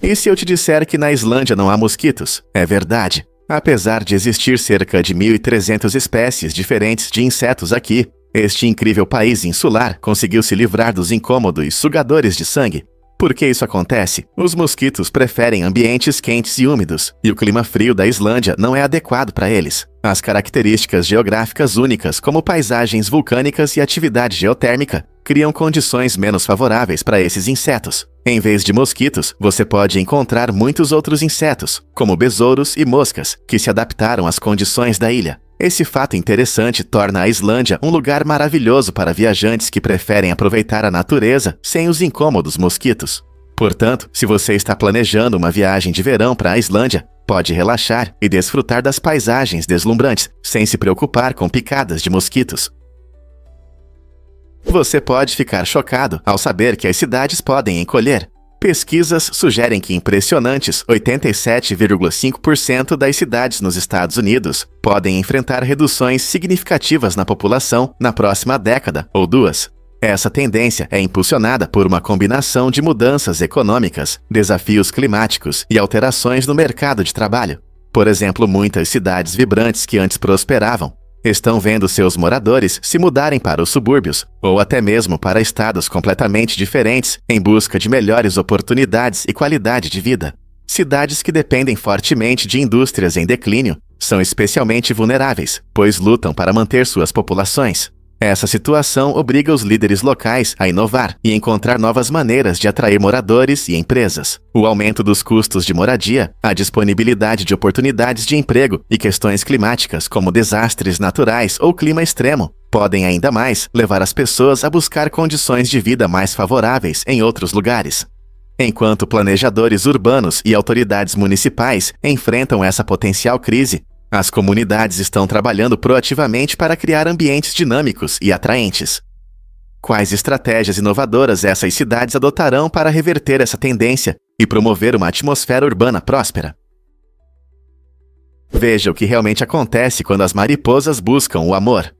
E se eu te disser que na Islândia não há mosquitos? É verdade. Apesar de existir cerca de 1.300 espécies diferentes de insetos aqui, este incrível país insular conseguiu se livrar dos incômodos sugadores de sangue. Por que isso acontece? Os mosquitos preferem ambientes quentes e úmidos, e o clima frio da Islândia não é adequado para eles. As características geográficas únicas, como paisagens vulcânicas e atividade geotérmica, criam condições menos favoráveis para esses insetos. Em vez de mosquitos, você pode encontrar muitos outros insetos, como besouros e moscas, que se adaptaram às condições da ilha. Esse fato interessante torna a Islândia um lugar maravilhoso para viajantes que preferem aproveitar a natureza sem os incômodos mosquitos. Portanto, se você está planejando uma viagem de verão para a Islândia, pode relaxar e desfrutar das paisagens deslumbrantes, sem se preocupar com picadas de mosquitos. Você pode ficar chocado ao saber que as cidades podem encolher. Pesquisas sugerem que impressionantes 87,5% das cidades nos Estados Unidos podem enfrentar reduções significativas na população na próxima década ou duas. Essa tendência é impulsionada por uma combinação de mudanças econômicas, desafios climáticos e alterações no mercado de trabalho. Por exemplo, muitas cidades vibrantes que antes prosperavam estão vendo seus moradores se mudarem para os subúrbios, ou até mesmo para estados completamente diferentes em busca de melhores oportunidades e qualidade de vida. Cidades que dependem fortemente de indústrias em declínio são especialmente vulneráveis, pois lutam para manter suas populações. Essa situação obriga os líderes locais a inovar e encontrar novas maneiras de atrair moradores e empresas. O aumento dos custos de moradia, a disponibilidade de oportunidades de emprego e questões climáticas como desastres naturais ou clima extremo podem ainda mais levar as pessoas a buscar condições de vida mais favoráveis em outros lugares. Enquanto planejadores urbanos e autoridades municipais enfrentam essa potencial crise, as comunidades estão trabalhando proativamente para criar ambientes dinâmicos e atraentes. Quais estratégias inovadoras essas cidades adotarão para reverter essa tendência e promover uma atmosfera urbana próspera? Veja o que realmente acontece quando as mariposas buscam o amor.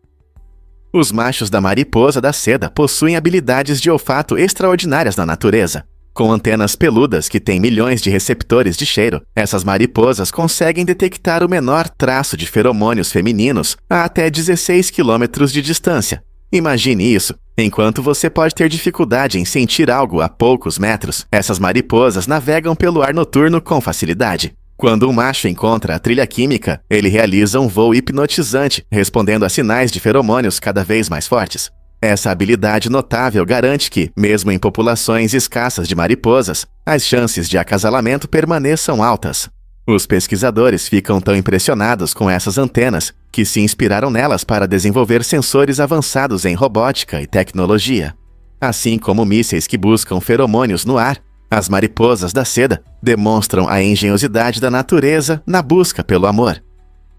Os machos da mariposa da seda possuem habilidades de olfato extraordinárias na natureza. Com antenas peludas que têm milhões de receptores de cheiro, essas mariposas conseguem detectar o menor traço de feromônios femininos a até 16 quilômetros de distância. Imagine isso. Enquanto você pode ter dificuldade em sentir algo a poucos metros, essas mariposas navegam pelo ar noturno com facilidade. Quando um macho encontra a trilha química, ele realiza um voo hipnotizante, respondendo a sinais de feromônios cada vez mais fortes. Essa habilidade notável garante que, mesmo em populações escassas de mariposas, as chances de acasalamento permaneçam altas. Os pesquisadores ficam tão impressionados com essas antenas que se inspiraram nelas para desenvolver sensores avançados em robótica e tecnologia. Assim como mísseis que buscam feromônios no ar, as mariposas da seda demonstram a engenhosidade da natureza na busca pelo amor.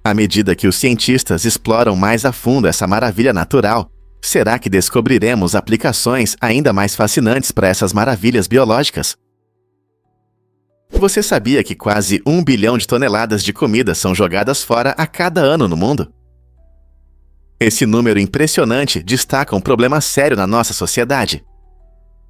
À medida que os cientistas exploram mais a fundo essa maravilha natural, será que descobriremos aplicações ainda mais fascinantes para essas maravilhas biológicas? Você sabia que quase 1 bilhão de toneladas de comida são jogadas fora a cada ano no mundo? Esse número impressionante destaca um problema sério na nossa sociedade.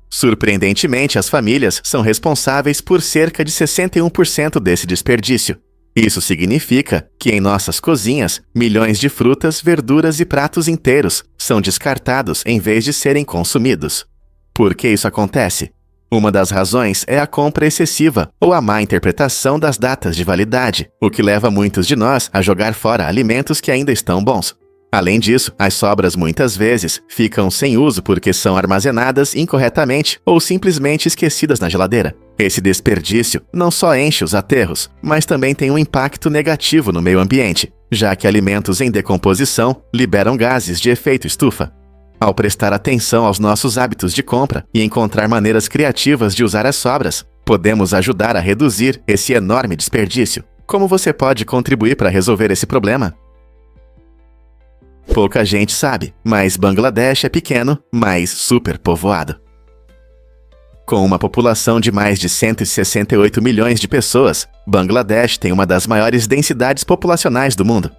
Surpreendentemente, as famílias são responsáveis por cerca de 61% desse desperdício. Isso significa que em nossas cozinhas, milhões de frutas, verduras e pratos inteiros são descartados em vez de serem consumidos. Por que isso acontece? Uma das razões é a compra excessiva ou a má interpretação das datas de validade, o que leva muitos de nós a jogar fora alimentos que ainda estão bons. Além disso, as sobras muitas vezes ficam sem uso porque são armazenadas incorretamente ou simplesmente esquecidas na geladeira. Esse desperdício não só enche os aterros, mas também tem um impacto negativo no meio ambiente, já que alimentos em decomposição liberam gases de efeito estufa. Ao prestar atenção aos nossos hábitos de compra e encontrar maneiras criativas de usar as sobras, podemos ajudar a reduzir esse enorme desperdício. Como você pode contribuir para resolver esse problema? Pouca gente sabe, mas Bangladesh é pequeno, mas superpovoado. Com uma população de mais de 168 milhões de pessoas, Bangladesh tem uma das maiores densidades populacionais do mundo.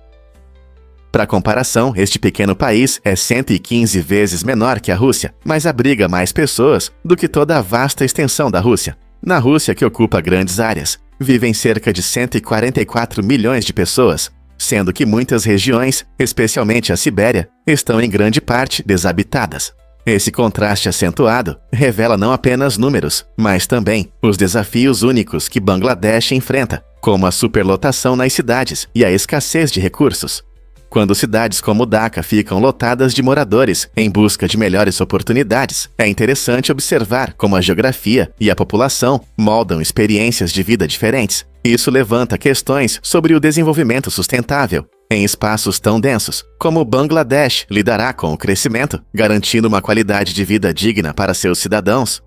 Para comparação, este pequeno país é 115 vezes menor que a Rússia, mas abriga mais pessoas do que toda a vasta extensão da Rússia. Na Rússia, que ocupa grandes áreas, vivem cerca de 144 milhões de pessoas, sendo que muitas regiões, especialmente a Sibéria, estão em grande parte desabitadas. Esse contraste acentuado revela não apenas números, mas também os desafios únicos que Bangladesh enfrenta, como a superlotação nas cidades e a escassez de recursos. Quando cidades como Dhaka ficam lotadas de moradores em busca de melhores oportunidades, é interessante observar como a geografia e a população moldam experiências de vida diferentes. Isso levanta questões sobre o desenvolvimento sustentável em espaços tão densos. Como Bangladesh lidará com o crescimento, garantindo uma qualidade de vida digna para seus cidadãos?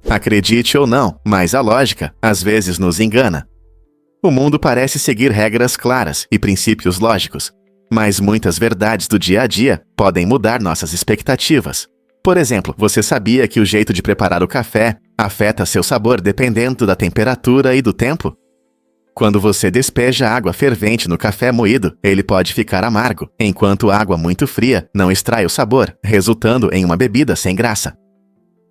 Acredite ou não, mas a lógica às vezes nos engana. O mundo parece seguir regras claras e princípios lógicos, mas muitas verdades do dia a dia podem mudar nossas expectativas. Por exemplo, você sabia que o jeito de preparar o café afeta seu sabor dependendo da temperatura e do tempo? Quando você despeja água fervente no café moído, ele pode ficar amargo, enquanto água muito fria não extrai o sabor, resultando em uma bebida sem graça.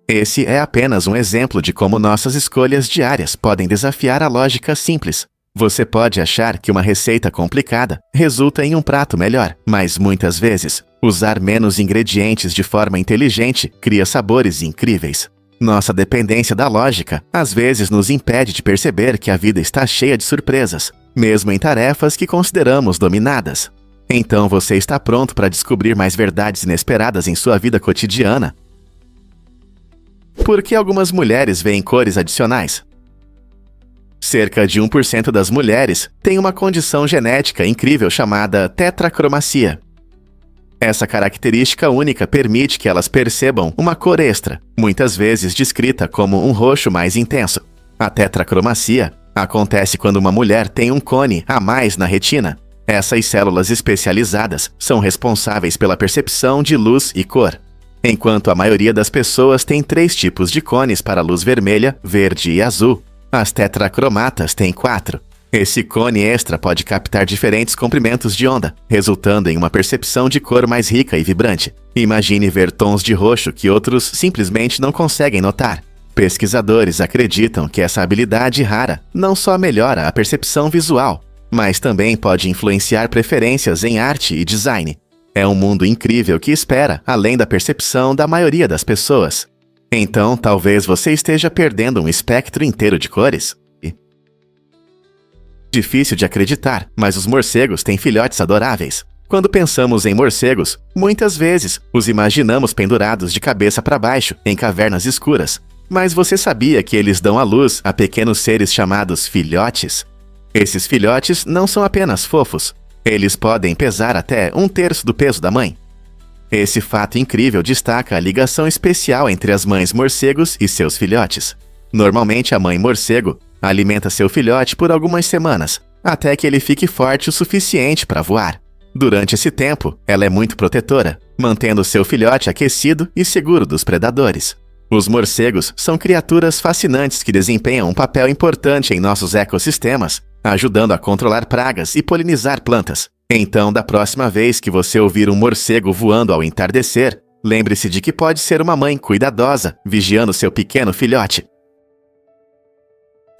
Esse é apenas um exemplo de como nossas escolhas diárias podem desafiar a lógica simples. Você pode achar que uma receita complicada resulta em um prato melhor, mas muitas vezes, usar menos ingredientes de forma inteligente cria sabores incríveis. Nossa dependência da lógica às vezes nos impede de perceber que a vida está cheia de surpresas, mesmo em tarefas que consideramos dominadas. Então você está pronto para descobrir mais verdades inesperadas em sua vida cotidiana? Por que algumas mulheres veem cores adicionais? Cerca de 1% das mulheres tem uma condição genética incrível chamada tetracromacia. Essa característica única permite que elas percebam uma cor extra, muitas vezes descrita como um roxo mais intenso. A tetracromacia acontece quando uma mulher tem um cone a mais na retina. Essas células especializadas são responsáveis pela percepção de luz e cor. Enquanto a maioria das pessoas tem 3 tipos de cones para luz vermelha, verde e azul, as tetracromatas têm 4. Esse cone extra pode captar diferentes comprimentos de onda, resultando em uma percepção de cor mais rica e vibrante. Imagine ver tons de roxo que outros simplesmente não conseguem notar. Pesquisadores acreditam que essa habilidade rara não só melhora a percepção visual, mas também pode influenciar preferências em arte e design. É um mundo incrível que espera além da percepção da maioria das pessoas. Então, talvez você esteja perdendo um espectro inteiro de cores. Difícil de acreditar, mas os morcegos têm filhotes adoráveis. Quando pensamos em morcegos, muitas vezes os imaginamos pendurados de cabeça para baixo, em cavernas escuras. Mas você sabia que eles dão à luz a pequenos seres chamados filhotes? Esses filhotes não são apenas fofos. Eles podem pesar até 1/3 do peso da mãe. Esse fato incrível destaca a ligação especial entre as mães morcegos e seus filhotes. Normalmente a mãe morcego alimenta seu filhote por algumas semanas, até que ele fique forte o suficiente para voar. Durante esse tempo, ela é muito protetora, mantendo seu filhote aquecido e seguro dos predadores. Os morcegos são criaturas fascinantes que desempenham um papel importante em nossos ecossistemas, ajudando a controlar pragas e polinizar plantas. Então, da próxima vez que você ouvir um morcego voando ao entardecer, lembre-se de que pode ser uma mãe cuidadosa, vigiando seu pequeno filhote.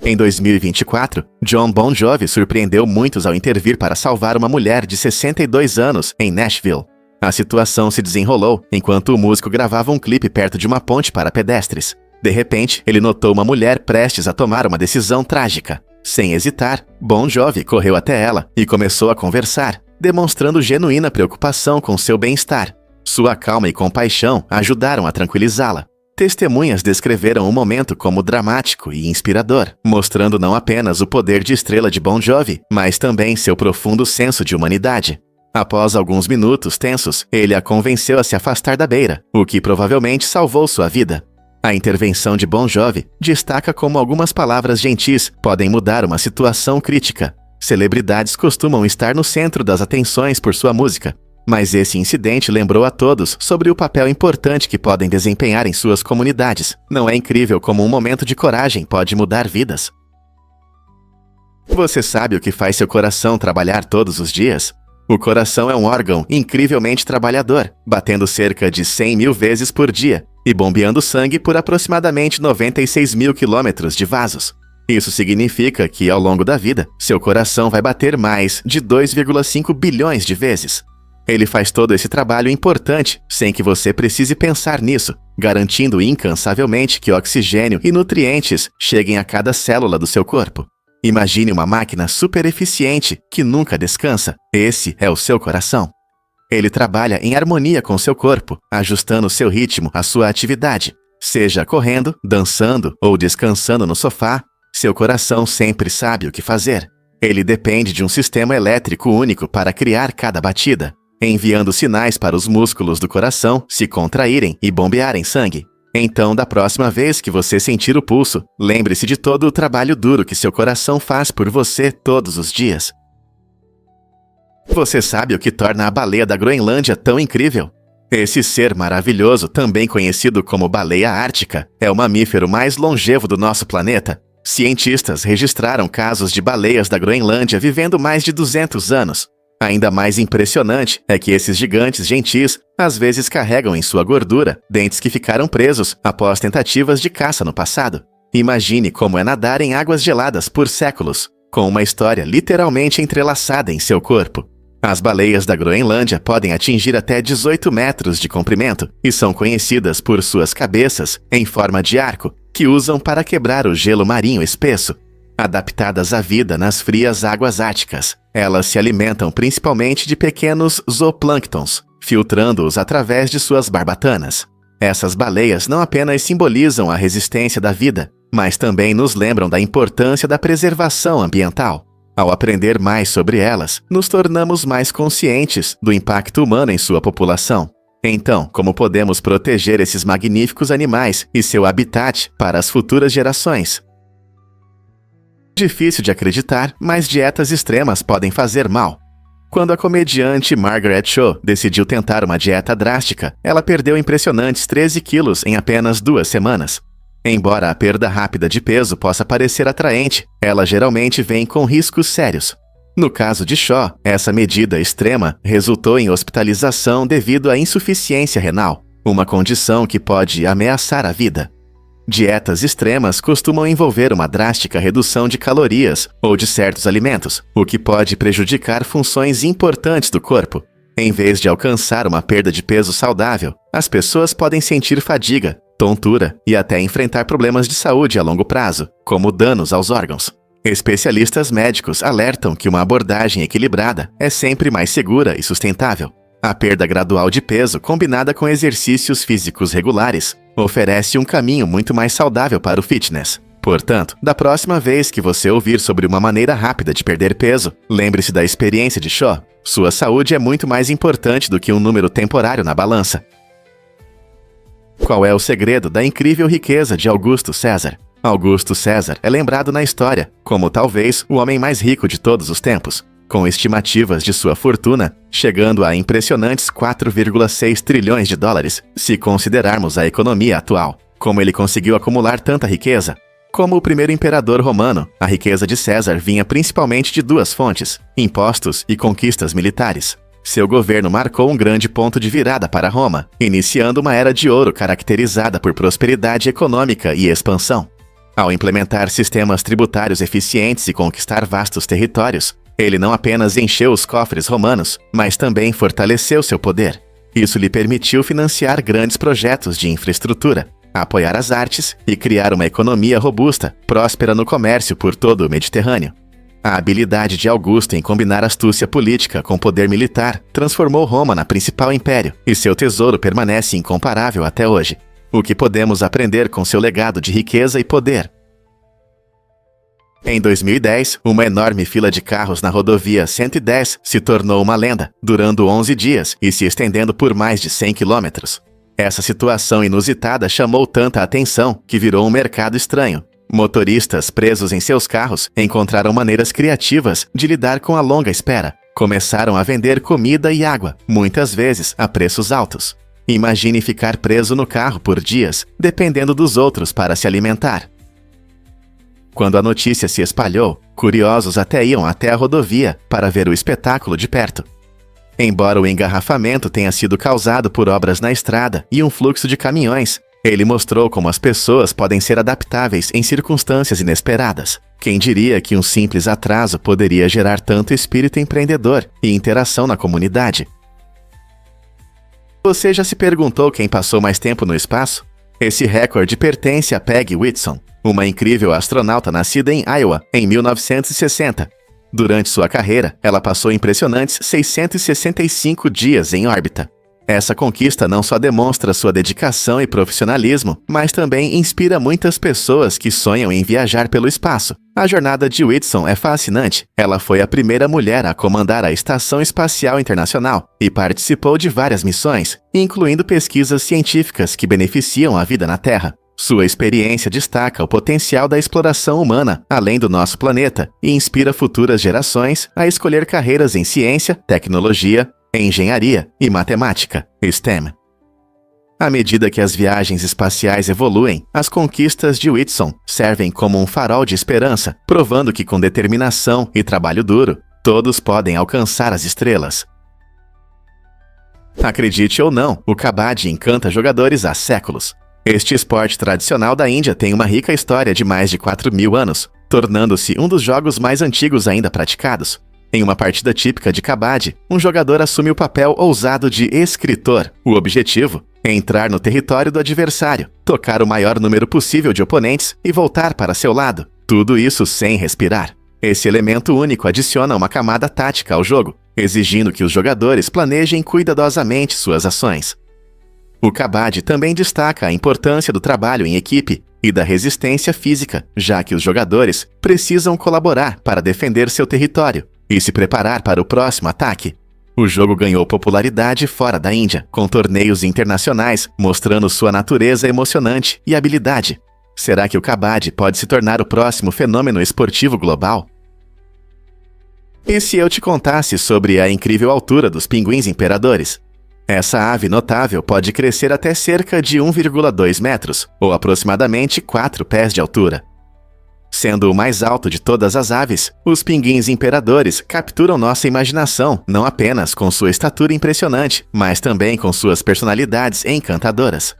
Em 2024, Jon Bon Jovi surpreendeu muitos ao intervir para salvar uma mulher de 62 anos em Nashville. A situação se desenrolou enquanto o músico gravava um clipe perto de uma ponte para pedestres. De repente, ele notou uma mulher prestes a tomar uma decisão trágica. Sem hesitar, Bon Jovi correu até ela e começou a conversar, demonstrando genuína preocupação com seu bem-estar. Sua calma e compaixão ajudaram a tranquilizá-la. Testemunhas descreveram o momento como dramático e inspirador, mostrando não apenas o poder de estrela de Bon Jovi, mas também seu profundo senso de humanidade. Após alguns minutos tensos, ele a convenceu a se afastar da beira, o que provavelmente salvou sua vida. A intervenção de Bon Jovi destaca como algumas palavras gentis podem mudar uma situação crítica. Celebridades costumam estar no centro das atenções por sua música, mas esse incidente lembrou a todos sobre o papel importante que podem desempenhar em suas comunidades. Não é incrível como um momento de coragem pode mudar vidas? Você sabe o que faz seu coração trabalhar todos os dias? O coração é um órgão incrivelmente trabalhador, batendo cerca de 100 mil vezes por dia. e bombeando sangue por aproximadamente 96 mil quilômetros de vasos. Isso significa que, ao longo da vida, seu coração vai bater mais de 2,5 bilhões de vezes. Ele faz todo esse trabalho importante sem que você precise pensar nisso, garantindo incansavelmente que oxigênio e nutrientes cheguem a cada célula do seu corpo. Imagine uma máquina super eficiente que nunca descansa. Esse é o seu coração. Ele trabalha em harmonia com seu corpo, ajustando seu ritmo à sua atividade. Seja correndo, dançando ou descansando no sofá, seu coração sempre sabe o que fazer. Ele depende de um sistema elétrico único para criar cada batida, enviando sinais para os músculos do coração se contraírem e bombearem sangue. Então, da próxima vez que você sentir o pulso, lembre-se de todo o trabalho duro que seu coração faz por você todos os dias. Você sabe o que torna a baleia da Groenlândia tão incrível? Esse ser maravilhoso, também conhecido como baleia ártica, é o mamífero mais longevo do nosso planeta. Cientistas registraram casos de baleias da Groenlândia vivendo mais de 200 anos. Ainda mais impressionante é que esses gigantes gentis às vezes carregam em sua gordura dentes que ficaram presos após tentativas de caça no passado. Imagine como é nadar em águas geladas por séculos, com uma história literalmente entrelaçada em seu corpo. As baleias da Groenlândia podem atingir até 18 metros de comprimento e são conhecidas por suas cabeças em forma de arco, que usam para quebrar o gelo marinho espesso. Adaptadas à vida nas frias águas árticas, elas se alimentam principalmente de pequenos zooplânctons, filtrando-os através de suas barbatanas. Essas baleias não apenas simbolizam a resistência da vida, mas também nos lembram da importância da preservação ambiental. Ao aprender mais sobre elas, nos tornamos mais conscientes do impacto humano em sua população. Então, como podemos proteger esses magníficos animais e seu habitat para as futuras gerações? Difícil de acreditar, mas dietas extremas podem fazer mal. Quando a comediante Margaret Cho decidiu tentar uma dieta drástica, ela perdeu impressionantes 13 quilos em apenas 2 semanas. Embora a perda rápida de peso possa parecer atraente, ela geralmente vem com riscos sérios. No caso de Cho, essa medida extrema resultou em hospitalização devido à insuficiência renal, uma condição que pode ameaçar a vida. Dietas extremas costumam envolver uma drástica redução de calorias ou de certos alimentos, o que pode prejudicar funções importantes do corpo. Em vez de alcançar uma perda de peso saudável, as pessoas podem sentir fadiga, tontura e até enfrentar problemas de saúde a longo prazo, como danos aos órgãos. Especialistas médicos alertam que uma abordagem equilibrada é sempre mais segura e sustentável. A perda gradual de peso combinada com exercícios físicos regulares oferece um caminho muito mais saudável para o fitness. Portanto, da próxima vez que você ouvir sobre uma maneira rápida de perder peso, lembre-se da experiência de Cho. Sua saúde é muito mais importante do que um número temporário na balança. Qual é o segredo da incrível riqueza de Augusto César? Augusto César é lembrado na história como talvez o homem mais rico de todos os tempos, com estimativas de sua fortuna chegando a impressionantes 4,6 trilhões de dólares, se considerarmos a economia atual. Como ele conseguiu acumular tanta riqueza? Como o primeiro imperador romano, a riqueza de César vinha principalmente de 2 fontes: impostos e conquistas militares. Seu governo marcou um grande ponto de virada para Roma, iniciando uma era de ouro caracterizada por prosperidade econômica e expansão. Ao implementar sistemas tributários eficientes e conquistar vastos territórios, ele não apenas encheu os cofres romanos, mas também fortaleceu seu poder. Isso lhe permitiu financiar grandes projetos de infraestrutura, apoiar as artes e criar uma economia robusta, próspera no comércio por todo o Mediterrâneo. A habilidade de Augusto em combinar astúcia política com poder militar transformou Roma na principal império, e seu tesouro permanece incomparável até hoje. O que podemos aprender com seu legado de riqueza e poder? Em 2010, uma enorme fila de carros na rodovia 110 se tornou uma lenda, durando 11 dias e se estendendo por mais de 100 quilômetros. Essa situação inusitada chamou tanta atenção que virou um mercado estranho. Motoristas presos em seus carros encontraram maneiras criativas de lidar com a longa espera. Começaram a vender comida e água, muitas vezes a preços altos. Imagine ficar preso no carro por dias, dependendo dos outros para se alimentar. Quando a notícia se espalhou, curiosos até iam até a rodovia para ver o espetáculo de perto. Embora o engarrafamento tenha sido causado por obras na estrada e um fluxo de caminhões, Ele mostrou como as pessoas podem ser adaptáveis em circunstâncias inesperadas. Quem diria que um simples atraso poderia gerar tanto espírito empreendedor e interação na comunidade? Você já se perguntou quem passou mais tempo no espaço? Esse recorde pertence a Peggy Whitson, uma incrível astronauta nascida em Iowa em 1960. Durante sua carreira, ela passou impressionantes 665 dias em órbita. Essa conquista não só demonstra sua dedicação e profissionalismo, mas também inspira muitas pessoas que sonham em viajar pelo espaço. A jornada de Whitson é fascinante. Ela foi a primeira mulher a comandar a Estação Espacial Internacional e participou de várias missões, incluindo pesquisas científicas que beneficiam a vida na Terra. Sua experiência destaca o potencial da exploração humana além do nosso planeta e inspira futuras gerações a escolher carreiras em ciência, tecnologia, engenharia e matemática, STEM. À medida que as viagens espaciais evoluem, as conquistas de Whitson servem como um farol de esperança, provando que com determinação e trabalho duro, todos podem alcançar as estrelas. Acredite ou não, o kabaddi encanta jogadores há séculos. Este esporte tradicional da Índia tem uma rica história de mais de 4.000 anos, tornando-se um dos jogos mais antigos ainda praticados. Em uma partida típica de kabaddi, um jogador assume o papel ousado de escritor. O objetivo é entrar no território do adversário, tocar o maior número possível de oponentes e voltar para seu lado. Tudo isso sem respirar. Esse elemento único adiciona uma camada tática ao jogo, exigindo que os jogadores planejem cuidadosamente suas ações. O kabaddi também destaca a importância do trabalho em equipe e da resistência física, já que os jogadores precisam colaborar para defender seu território e se preparar para o próximo ataque. O jogo ganhou popularidade fora da Índia, com torneios internacionais mostrando sua natureza emocionante e habilidade. Será que o kabaddi pode se tornar o próximo fenômeno esportivo global? E se eu te contasse sobre a incrível altura dos pinguins imperadores? Essa ave notável pode crescer até cerca de 1,2 metros, ou aproximadamente 4 pés de altura. Sendo o mais alto de todas as aves, os pinguins imperadores capturam nossa imaginação não apenas com sua estatura impressionante, mas também com suas personalidades encantadoras.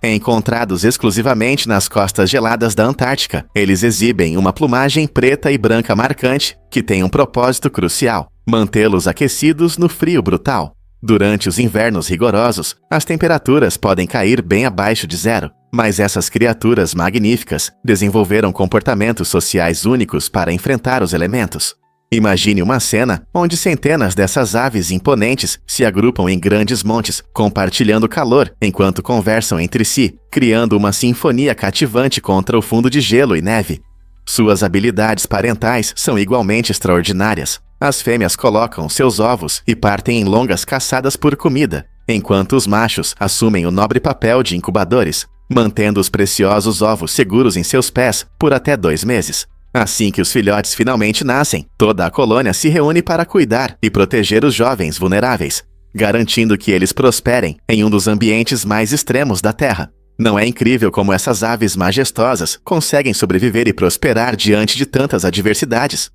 Encontrados exclusivamente nas costas geladas da Antártica, eles exibem uma plumagem preta e branca marcante que tem um propósito crucial: mantê-los aquecidos no frio brutal. Durante os invernos rigorosos, as temperaturas podem cair bem abaixo de zero, mas essas criaturas magníficas desenvolveram comportamentos sociais únicos para enfrentar os elementos. Imagine uma cena onde centenas dessas aves imponentes se agrupam em grandes montes, compartilhando calor enquanto conversam entre si, criando uma sinfonia cativante contra o fundo de gelo e neve. Suas habilidades parentais são igualmente extraordinárias. As fêmeas colocam seus ovos e partem em longas caçadas por comida, enquanto os machos assumem o nobre papel de incubadores, mantendo os preciosos ovos seguros em seus pés por até 2 meses. Assim que os filhotes finalmente nascem, toda a colônia se reúne para cuidar e proteger os jovens vulneráveis, garantindo que eles prosperem em um dos ambientes mais extremos da Terra. Não é incrível como essas aves majestosas conseguem sobreviver e prosperar diante de tantas adversidades?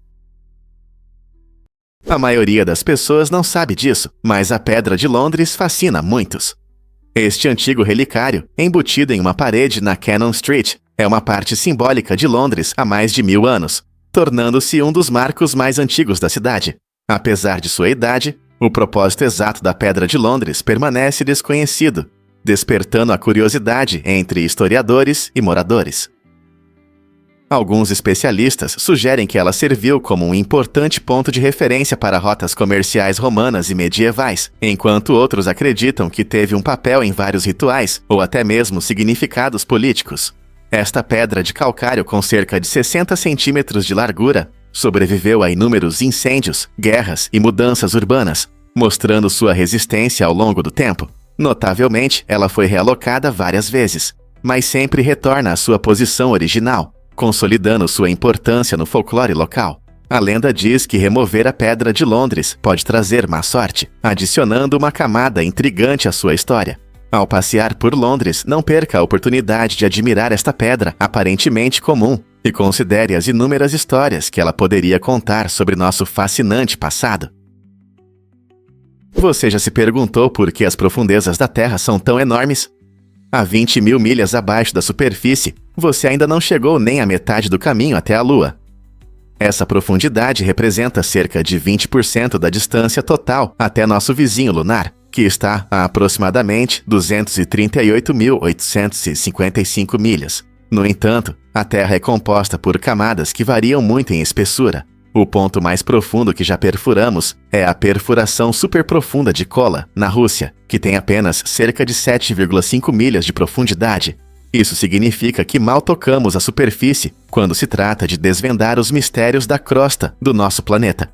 A maioria das pessoas não sabe disso, mas a Pedra de Londres fascina muitos. Este antigo relicário, embutido em uma parede na Cannon Street, é uma parte simbólica de Londres há mais de 1000 anos, tornando-se um dos marcos mais antigos da cidade. Apesar de sua idade, o propósito exato da Pedra de Londres permanece desconhecido, despertando a curiosidade entre historiadores e moradores. Alguns especialistas sugerem que ela serviu como um importante ponto de referência para rotas comerciais romanas e medievais, enquanto outros acreditam que teve um papel em vários rituais ou até mesmo significados políticos. Esta pedra de calcário com cerca de 60 centímetros de largura sobreviveu a inúmeros incêndios, guerras e mudanças urbanas, mostrando sua resistência ao longo do tempo. Notavelmente, ela foi realocada várias vezes, mas sempre retorna à sua posição original, consolidando sua importância no folclore local. A lenda diz que remover a Pedra de Londres pode trazer má sorte, adicionando uma camada intrigante à sua história. Ao passear por Londres, não perca a oportunidade de admirar esta pedra aparentemente comum e considere as inúmeras histórias que ela poderia contar sobre nosso fascinante passado. Você já se perguntou por que as profundezas da Terra são tão enormes? A 20 mil milhas abaixo da superfície, você ainda não chegou nem à metade do caminho até a Lua. Essa profundidade representa cerca de 20% da distância total até nosso vizinho lunar, que está a aproximadamente 238.855 milhas. No entanto, a Terra é composta por camadas que variam muito em espessura. O ponto mais profundo que já perfuramos é a perfuração superprofunda de Kola, na Rússia, que tem apenas cerca de 7,5 milhas de profundidade. Isso significa que mal tocamos a superfície quando se trata de desvendar os mistérios da crosta do nosso planeta.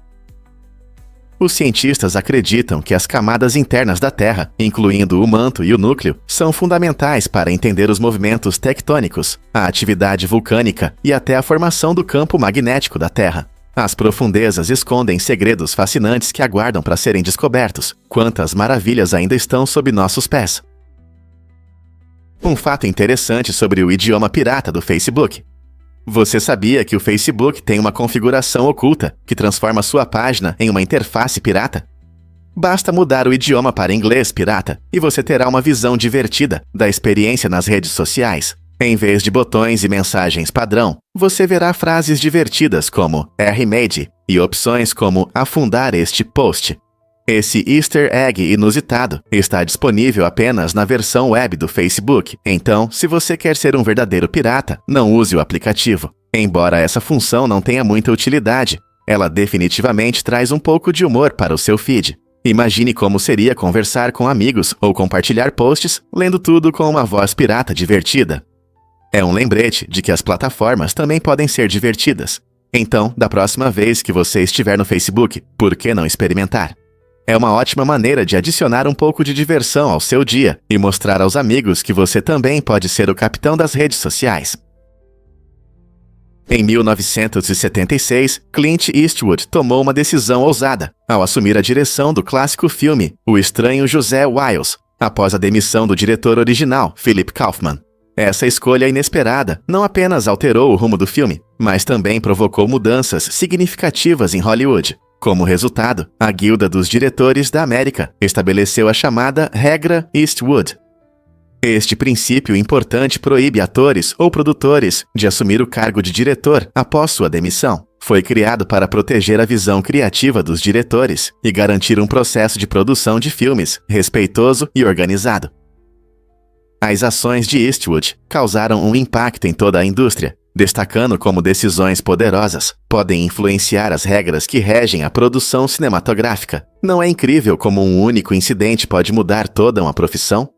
Os cientistas acreditam que as camadas internas da Terra, incluindo o manto e o núcleo, são fundamentais para entender os movimentos tectônicos, a atividade vulcânica e até a formação do campo magnético da Terra. As profundezas escondem segredos fascinantes que aguardam para serem descobertos. Quantas maravilhas ainda estão sob nossos pés! Um fato interessante sobre o idioma pirata do Facebook. Você sabia que o Facebook tem uma configuração oculta que transforma sua página em uma interface pirata? Basta mudar o idioma para inglês pirata e você terá uma visão divertida da experiência nas redes sociais. Em vez de botões e mensagens padrão, você verá frases divertidas como R-Made e opções como afundar este post. Esse easter egg inusitado está disponível apenas na versão web do Facebook, então, se você quer ser um verdadeiro pirata, não use o aplicativo. Embora essa função não tenha muita utilidade, ela definitivamente traz um pouco de humor para o seu feed. Imagine como seria conversar com amigos ou compartilhar posts, lendo tudo com uma voz pirata divertida. É um lembrete de que as plataformas também podem ser divertidas. Então, da próxima vez que você estiver no Facebook, por que não experimentar? É uma ótima maneira de adicionar um pouco de diversão ao seu dia e mostrar aos amigos que você também pode ser o capitão das redes sociais. Em 1976, Clint Eastwood tomou uma decisão ousada ao assumir a direção do clássico filme O Estranho José Wiles, após a demissão do diretor original, Philip Kaufman. Essa escolha inesperada não apenas alterou o rumo do filme, mas também provocou mudanças significativas em Hollywood. Como resultado, a Guilda dos Diretores da América estabeleceu a chamada Regra Eastwood. Este princípio importante proíbe atores ou produtores de assumir o cargo de diretor após sua demissão. Foi criado para proteger a visão criativa dos diretores e garantir um processo de produção de filmes respeitoso e organizado. As ações de Eastwood causaram um impacto em toda a indústria, destacando como decisões poderosas podem influenciar as regras que regem a produção cinematográfica. Não é incrível como um único incidente pode mudar toda uma profissão?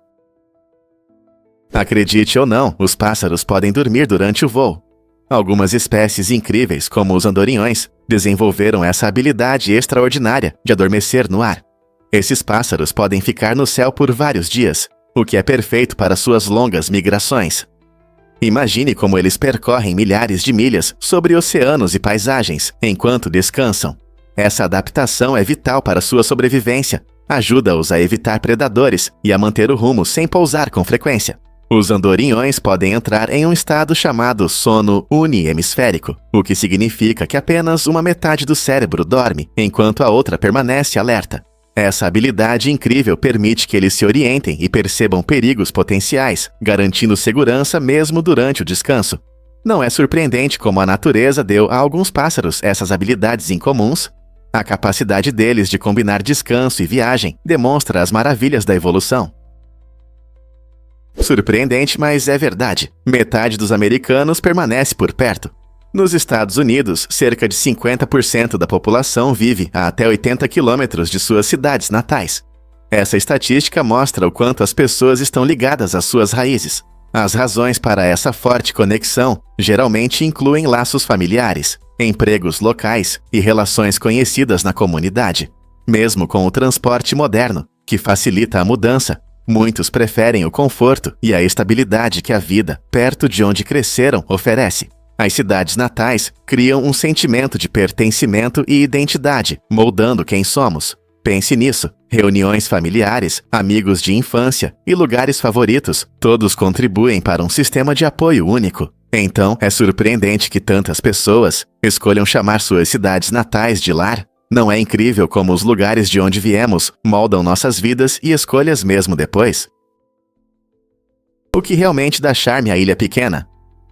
Acredite ou não, os pássaros podem dormir durante o voo. Algumas espécies incríveis, como os andorinhões, desenvolveram essa habilidade extraordinária de adormecer no ar. Esses pássaros podem ficar no céu por vários dias, o que é perfeito para suas longas migrações. Imagine como eles percorrem milhares de milhas sobre oceanos e paisagens enquanto descansam. Essa adaptação é vital para sua sobrevivência, ajuda-os a evitar predadores e a manter o rumo sem pousar com frequência. Os andorinhões podem entrar em um estado chamado sono unihemisférico, o que significa que apenas uma metade do cérebro dorme, enquanto a outra permanece alerta. Essa habilidade incrível permite que eles se orientem e percebam perigos potenciais, garantindo segurança mesmo durante o descanso. Não é surpreendente como a natureza deu a alguns pássaros essas habilidades incomuns. A capacidade deles de combinar descanso e viagem demonstra as maravilhas da evolução. Surpreendente, mas é verdade. Metade dos americanos permanece por perto. Nos Estados Unidos, cerca de 50% da população vive a até 80 quilômetros de suas cidades natais. Essa estatística mostra o quanto as pessoas estão ligadas às suas raízes. As razões para essa forte conexão geralmente incluem laços familiares, empregos locais e relações conhecidas na comunidade. Mesmo com o transporte moderno, que facilita a mudança, muitos preferem o conforto e a estabilidade que a vida, perto de onde cresceram, oferece. As cidades natais criam um sentimento de pertencimento e identidade, moldando quem somos. Pense nisso. Reuniões familiares, amigos de infância e lugares favoritos, todos contribuem para um sistema de apoio único. Então, é surpreendente que tantas pessoas escolham chamar suas cidades natais de lar. Não é incrível como os lugares de onde viemos moldam nossas vidas e escolhas mesmo depois? O que realmente dá charme à Ilha Pequena?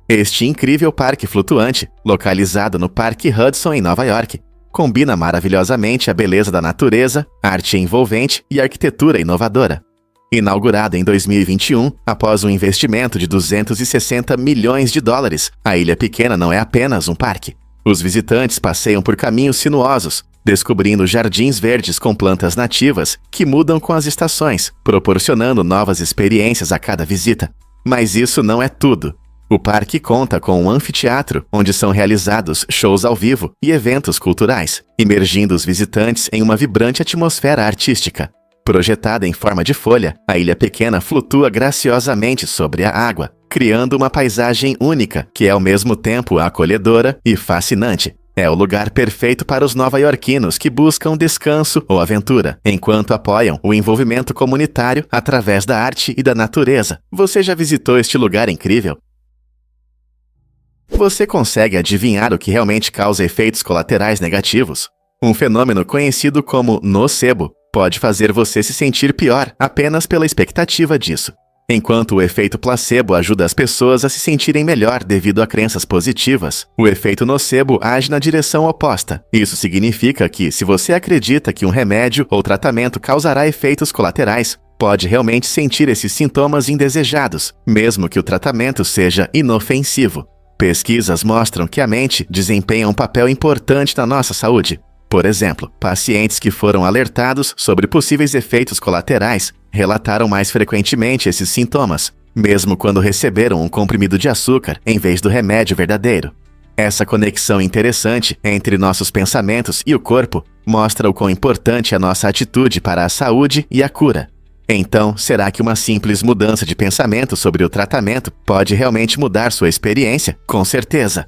Este incrível parque flutuante, localizado no Parque Hudson em Nova York, combina maravilhosamente a beleza da natureza, arte envolvente e arquitetura inovadora. Inaugurada em 2021, após um investimento de 260 milhões de dólares, a Ilha Pequena não é apenas um parque. Os visitantes passeiam por caminhos sinuosos, descobrindo jardins verdes com plantas nativas que mudam com as estações, proporcionando novas experiências a cada visita. Mas isso não é tudo. O parque conta com um anfiteatro, onde são realizados shows ao vivo e eventos culturais, imergindo os visitantes em uma vibrante atmosfera artística. Projetada em forma de folha, a Ilha Pequena flutua graciosamente sobre a água, criando uma paisagem única que é ao mesmo tempo acolhedora e fascinante. É o lugar perfeito para os nova-iorquinos que buscam descanso ou aventura, enquanto apoiam o envolvimento comunitário através da arte e da natureza. Você já visitou este lugar incrível? Você consegue adivinhar o que realmente causa efeitos colaterais negativos? Um fenômeno conhecido como nocebo pode fazer você se sentir pior apenas pela expectativa disso. Enquanto o efeito placebo ajuda as pessoas a se sentirem melhor devido a crenças positivas, o efeito nocebo age na direção oposta. Isso significa que, se você acredita que um remédio ou tratamento causará efeitos colaterais, pode realmente sentir esses sintomas indesejados, mesmo que o tratamento seja inofensivo. Pesquisas mostram que a mente desempenha um papel importante na nossa saúde. Por exemplo, pacientes que foram alertados sobre possíveis efeitos colaterais relataram mais frequentemente esses sintomas, mesmo quando receberam um comprimido de açúcar em vez do remédio verdadeiro. Essa conexão interessante entre nossos pensamentos e o corpo mostra o quão importante é a nossa atitude para a saúde e a cura. Então, será que uma simples mudança de pensamento sobre o tratamento pode realmente mudar sua experiência? Com certeza!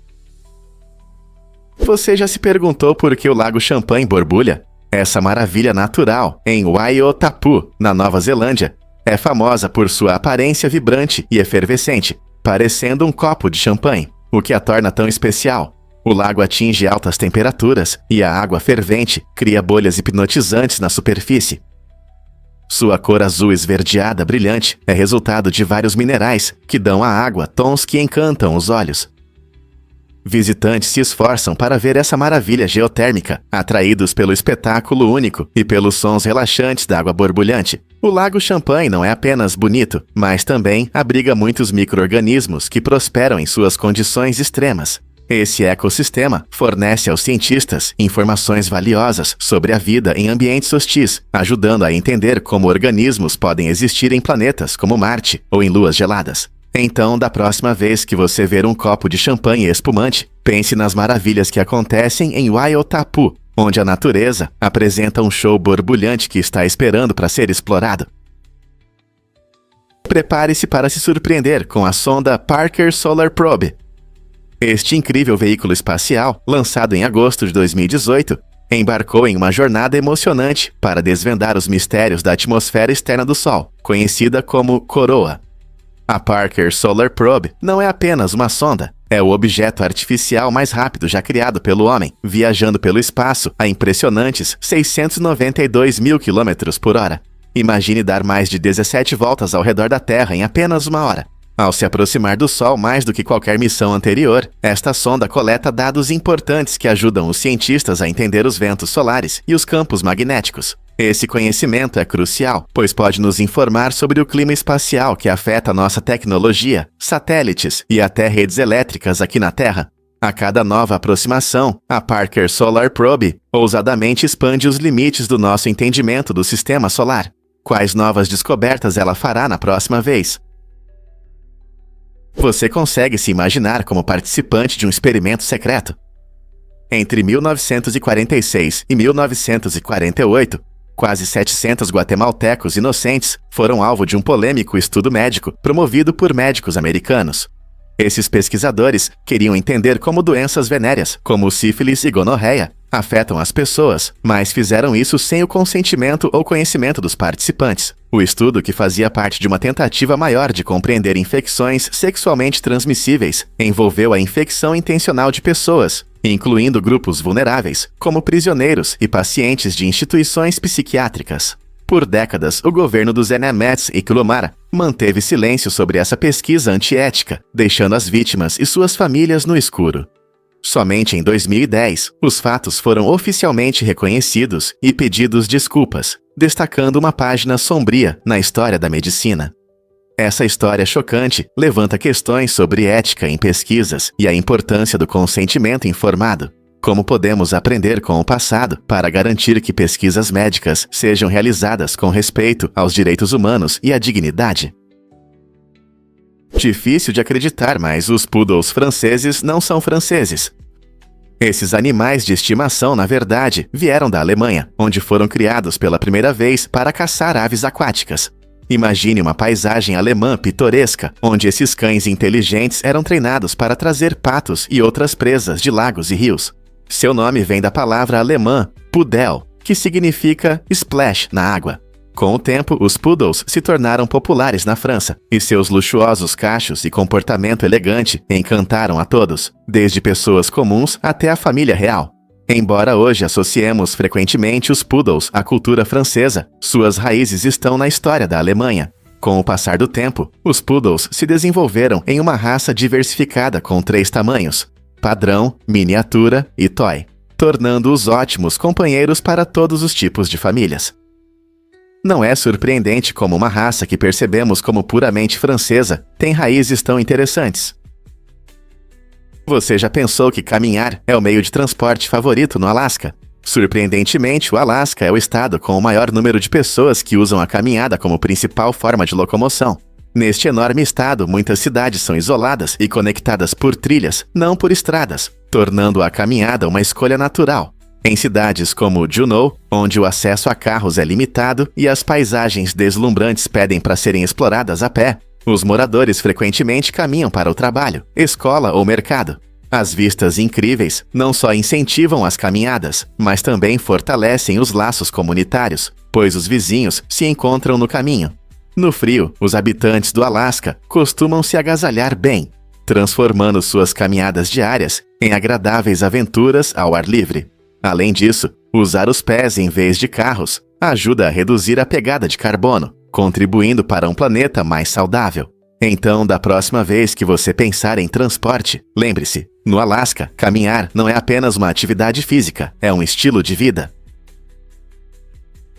Você já se perguntou por que o Lago Champlain borbulha? Essa maravilha natural, em Waiotapu, na Nova Zelândia, é famosa por sua aparência vibrante e efervescente, parecendo um copo de champanhe, o que a torna tão especial. O lago atinge altas temperaturas e a água fervente cria bolhas hipnotizantes na superfície. Sua cor azul esverdeada brilhante é resultado de vários minerais que dão à água tons que encantam os olhos. Visitantes se esforçam para ver essa maravilha geotérmica, atraídos pelo espetáculo único e pelos sons relaxantes da água borbulhante. O Lago Champlain não é apenas bonito, mas também abriga muitos micro-organismos que prosperam em suas condições extremas. Esse ecossistema fornece aos cientistas informações valiosas sobre a vida em ambientes hostis, ajudando a entender como organismos podem existir em planetas como Marte ou em luas geladas. Então, da próxima vez que você ver um copo de champanhe espumante, pense nas maravilhas que acontecem em Waiotapu, onde a natureza apresenta um show borbulhante que está esperando para ser explorado. Prepare-se para se surpreender com a sonda Parker Solar Probe. Este incrível veículo espacial, lançado em agosto de 2018, embarcou em uma jornada emocionante para desvendar os mistérios da atmosfera externa do Sol, conhecida como coroa. A Parker Solar Probe não é apenas uma sonda, é o objeto artificial mais rápido já criado pelo homem, viajando pelo espaço a impressionantes 692 mil km por hora. Imagine dar mais de 17 voltas ao redor da Terra em apenas uma hora. Ao se aproximar do Sol mais do que qualquer missão anterior, esta sonda coleta dados importantes que ajudam os cientistas a entender os ventos solares e os campos magnéticos. Esse conhecimento é crucial, pois pode nos informar sobre o clima espacial que afeta nossa tecnologia, satélites e até redes elétricas aqui na Terra. A cada nova aproximação, a Parker Solar Probe ousadamente expande os limites do nosso entendimento do sistema solar. Quais novas descobertas ela fará na próxima vez? Você consegue se imaginar como participante de um experimento secreto? Entre 1946 e 1948, quase 700 guatemaltecos inocentes foram alvo de um polêmico estudo médico promovido por médicos americanos. Esses pesquisadores queriam entender como doenças venéreas, como sífilis e gonorreia, afetam as pessoas, mas fizeram isso sem o consentimento ou conhecimento dos participantes. O estudo, que fazia parte de uma tentativa maior de compreender infecções sexualmente transmissíveis, envolveu a infecção intencional de pessoas, incluindo grupos vulneráveis, como prisioneiros e pacientes de instituições psiquiátricas. Por décadas, o governo dos Enemetes e Kilomara manteve silêncio sobre essa pesquisa antiética, deixando as vítimas e suas famílias no escuro. Somente em 2010, os fatos foram oficialmente reconhecidos e pedidos desculpas, destacando uma página sombria na história da medicina. Essa história chocante levanta questões sobre ética em pesquisas e a importância do consentimento informado. Como podemos aprender com o passado para garantir que pesquisas médicas sejam realizadas com respeito aos direitos humanos e à dignidade? Difícil de acreditar, mas os poodles franceses não são franceses. Esses animais de estimação, na verdade, vieram da Alemanha, onde foram criados pela primeira vez para caçar aves aquáticas. Imagine uma paisagem alemã pitoresca, onde esses cães inteligentes eram treinados para trazer patos e outras presas de lagos e rios. Seu nome vem da palavra alemã Pudel, que significa splash na água. Com o tempo, os poodles se tornaram populares na França, e seus luxuosos cachos e comportamento elegante encantaram a todos, desde pessoas comuns até a família real. Embora hoje associemos frequentemente os poodles à cultura francesa, suas raízes estão na história da Alemanha. Com o passar do tempo, os poodles se desenvolveram em uma raça diversificada com 3 tamanhos: padrão, miniatura e toy, tornando-os ótimos companheiros para todos os tipos de famílias. Não é surpreendente como uma raça que percebemos como puramente francesa tem raízes tão interessantes. Você já pensou que caminhar é o meio de transporte favorito no Alasca? Surpreendentemente, o Alasca é o estado com o maior número de pessoas que usam a caminhada como principal forma de locomoção. Neste enorme estado, muitas cidades são isoladas e conectadas por trilhas, não por estradas, tornando a caminhada uma escolha natural. Em cidades como Juneau, onde o acesso a carros é limitado e as paisagens deslumbrantes pedem para serem exploradas a pé, os moradores frequentemente caminham para o trabalho, escola ou mercado. As vistas incríveis não só incentivam as caminhadas, mas também fortalecem os laços comunitários, pois os vizinhos se encontram no caminho. No frio, os habitantes do Alasca costumam se agasalhar bem, transformando suas caminhadas diárias em agradáveis aventuras ao ar livre. Além disso, usar os pés em vez de carros ajuda a reduzir a pegada de carbono, contribuindo para um planeta mais saudável. Então, da próxima vez que você pensar em transporte, lembre-se, no Alasca, caminhar não é apenas uma atividade física, é um estilo de vida.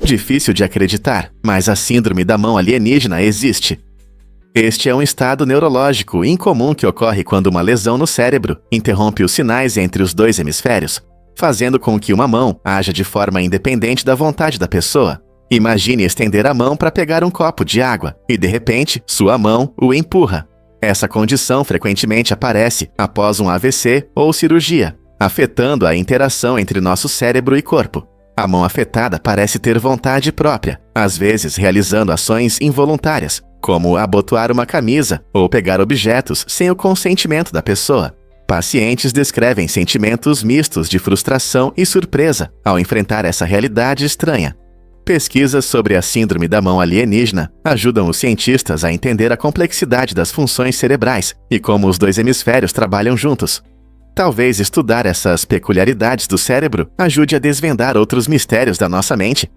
Difícil de acreditar, mas a síndrome da mão alienígena existe. Este é um estado neurológico incomum que ocorre quando uma lesão no cérebro interrompe os sinais entre os 2 hemisférios, fazendo com que uma mão haja de forma independente da vontade da pessoa. Imagine estender a mão para pegar um copo de água e, de repente, sua mão o empurra. Essa condição frequentemente aparece após um AVC ou cirurgia, afetando a interação entre nosso cérebro e corpo. A mão afetada parece ter vontade própria, às vezes realizando ações involuntárias, como abotoar uma camisa ou pegar objetos sem o consentimento da pessoa. Pacientes descrevem sentimentos mistos de frustração e surpresa ao enfrentar essa realidade estranha. Pesquisas sobre a síndrome da mão alienígena ajudam os cientistas a entender a complexidade das funções cerebrais e como os 2 hemisférios trabalham juntos. Talvez estudar essas peculiaridades do cérebro ajude a desvendar outros mistérios da nossa mente.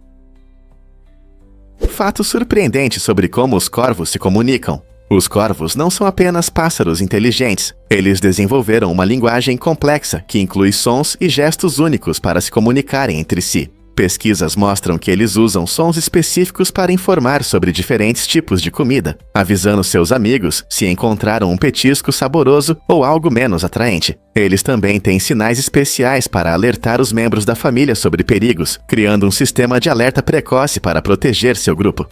Fato surpreendente sobre como os corvos se comunicam. Os corvos não são apenas pássaros inteligentes. Eles desenvolveram uma linguagem complexa que inclui sons e gestos únicos para se comunicarem entre si. Pesquisas mostram que eles usam sons específicos para informar sobre diferentes tipos de comida, avisando seus amigos se encontraram um petisco saboroso ou algo menos atraente. Eles também têm sinais especiais para alertar os membros da família sobre perigos, criando um sistema de alerta precoce para proteger seu grupo.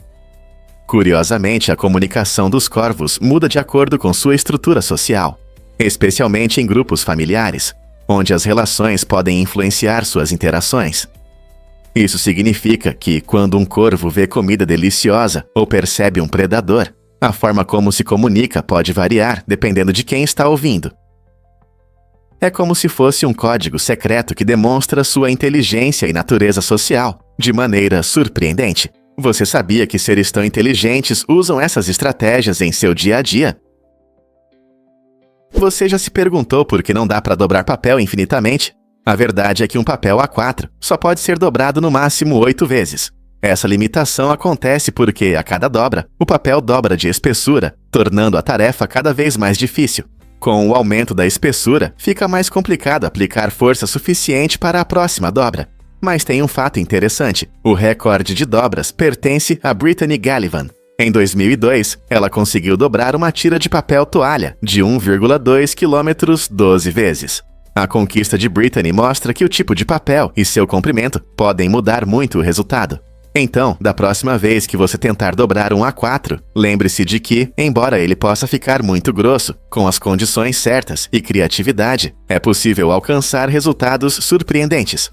Curiosamente, a comunicação dos corvos muda de acordo com sua estrutura social, especialmente em grupos familiares, onde as relações podem influenciar suas interações. Isso significa que, quando um corvo vê comida deliciosa ou percebe um predador, a forma como se comunica pode variar dependendo de quem está ouvindo. É como se fosse um código secreto que demonstra sua inteligência e natureza social, de maneira surpreendente. Você sabia que seres tão inteligentes usam essas estratégias em seu dia a dia? Você já se perguntou por que não dá para dobrar papel infinitamente? A verdade é que um papel A4 só pode ser dobrado no máximo 8 vezes. Essa limitação acontece porque, a cada dobra, o papel dobra de espessura, tornando a tarefa cada vez mais difícil. Com o aumento da espessura, fica mais complicado aplicar força suficiente para a próxima dobra. Mas tem um fato interessante: o recorde de dobras pertence a Brittany Gallivan. Em 2002, ela conseguiu dobrar uma tira de papel toalha de 1,2 km 12 vezes. A conquista de Brittany mostra que o tipo de papel e seu comprimento podem mudar muito o resultado. Então, da próxima vez que você tentar dobrar um A4, lembre-se de que, embora ele possa ficar muito grosso, com as condições certas e criatividade, é possível alcançar resultados surpreendentes.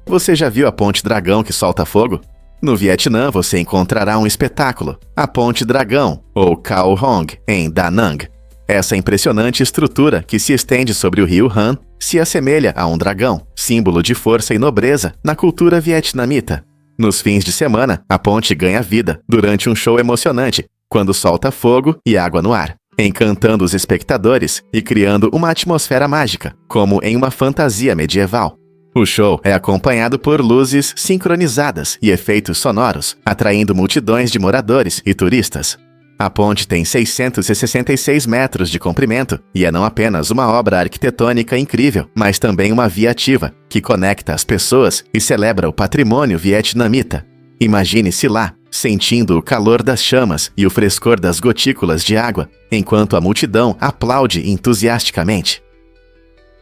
Você já viu a Ponte Dragão que solta fogo? No Vietnã, você encontrará um espetáculo, a Ponte Dragão, ou Khao Hong, em Da Nang. Essa impressionante estrutura, que se estende sobre o rio Han, se assemelha a um dragão, símbolo de força e nobreza na cultura vietnamita. Nos fins de semana, a ponte ganha vida durante um show emocionante, quando solta fogo e água no ar, encantando os espectadores e criando uma atmosfera mágica, como em uma fantasia medieval. O show é acompanhado por luzes sincronizadas e efeitos sonoros, atraindo multidões de moradores e turistas. A ponte tem 666 metros de comprimento e é não apenas uma obra arquitetônica incrível, mas também uma via ativa, que conecta as pessoas e celebra o patrimônio vietnamita. Imagine-se lá, sentindo o calor das chamas e o frescor das gotículas de água, enquanto a multidão aplaude entusiasticamente.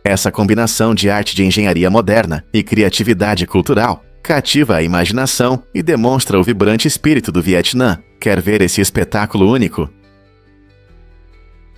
Essa combinação de arte de engenharia moderna e criatividade cultural cativa a imaginação e demonstra o vibrante espírito do Vietnã. Quer ver esse espetáculo único?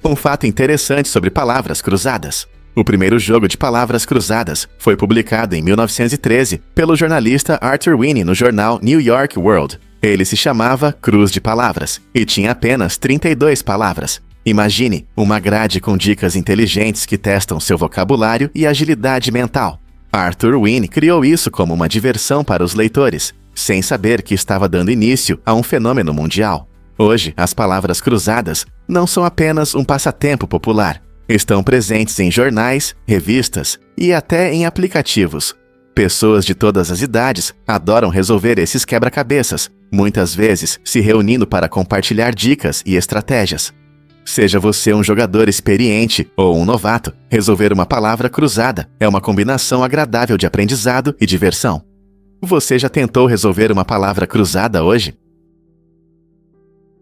Um fato interessante sobre palavras cruzadas. O primeiro jogo de palavras cruzadas foi publicado em 1913 pelo jornalista Arthur Winnie no jornal New York World. Ele se chamava Cruz de Palavras e tinha apenas 32 palavras. Imagine uma grade com dicas inteligentes que testam seu vocabulário e agilidade mental. Arthur Winnie criou isso como uma diversão para os leitores, sem saber que estava dando início a um fenômeno mundial. Hoje, as palavras cruzadas não são apenas um passatempo popular. Estão presentes em jornais, revistas e até em aplicativos. Pessoas de todas as idades adoram resolver esses quebra-cabeças, muitas vezes se reunindo para compartilhar dicas e estratégias. Seja você um jogador experiente ou um novato, resolver uma palavra cruzada é uma combinação agradável de aprendizado e diversão. Você já tentou resolver uma palavra cruzada hoje?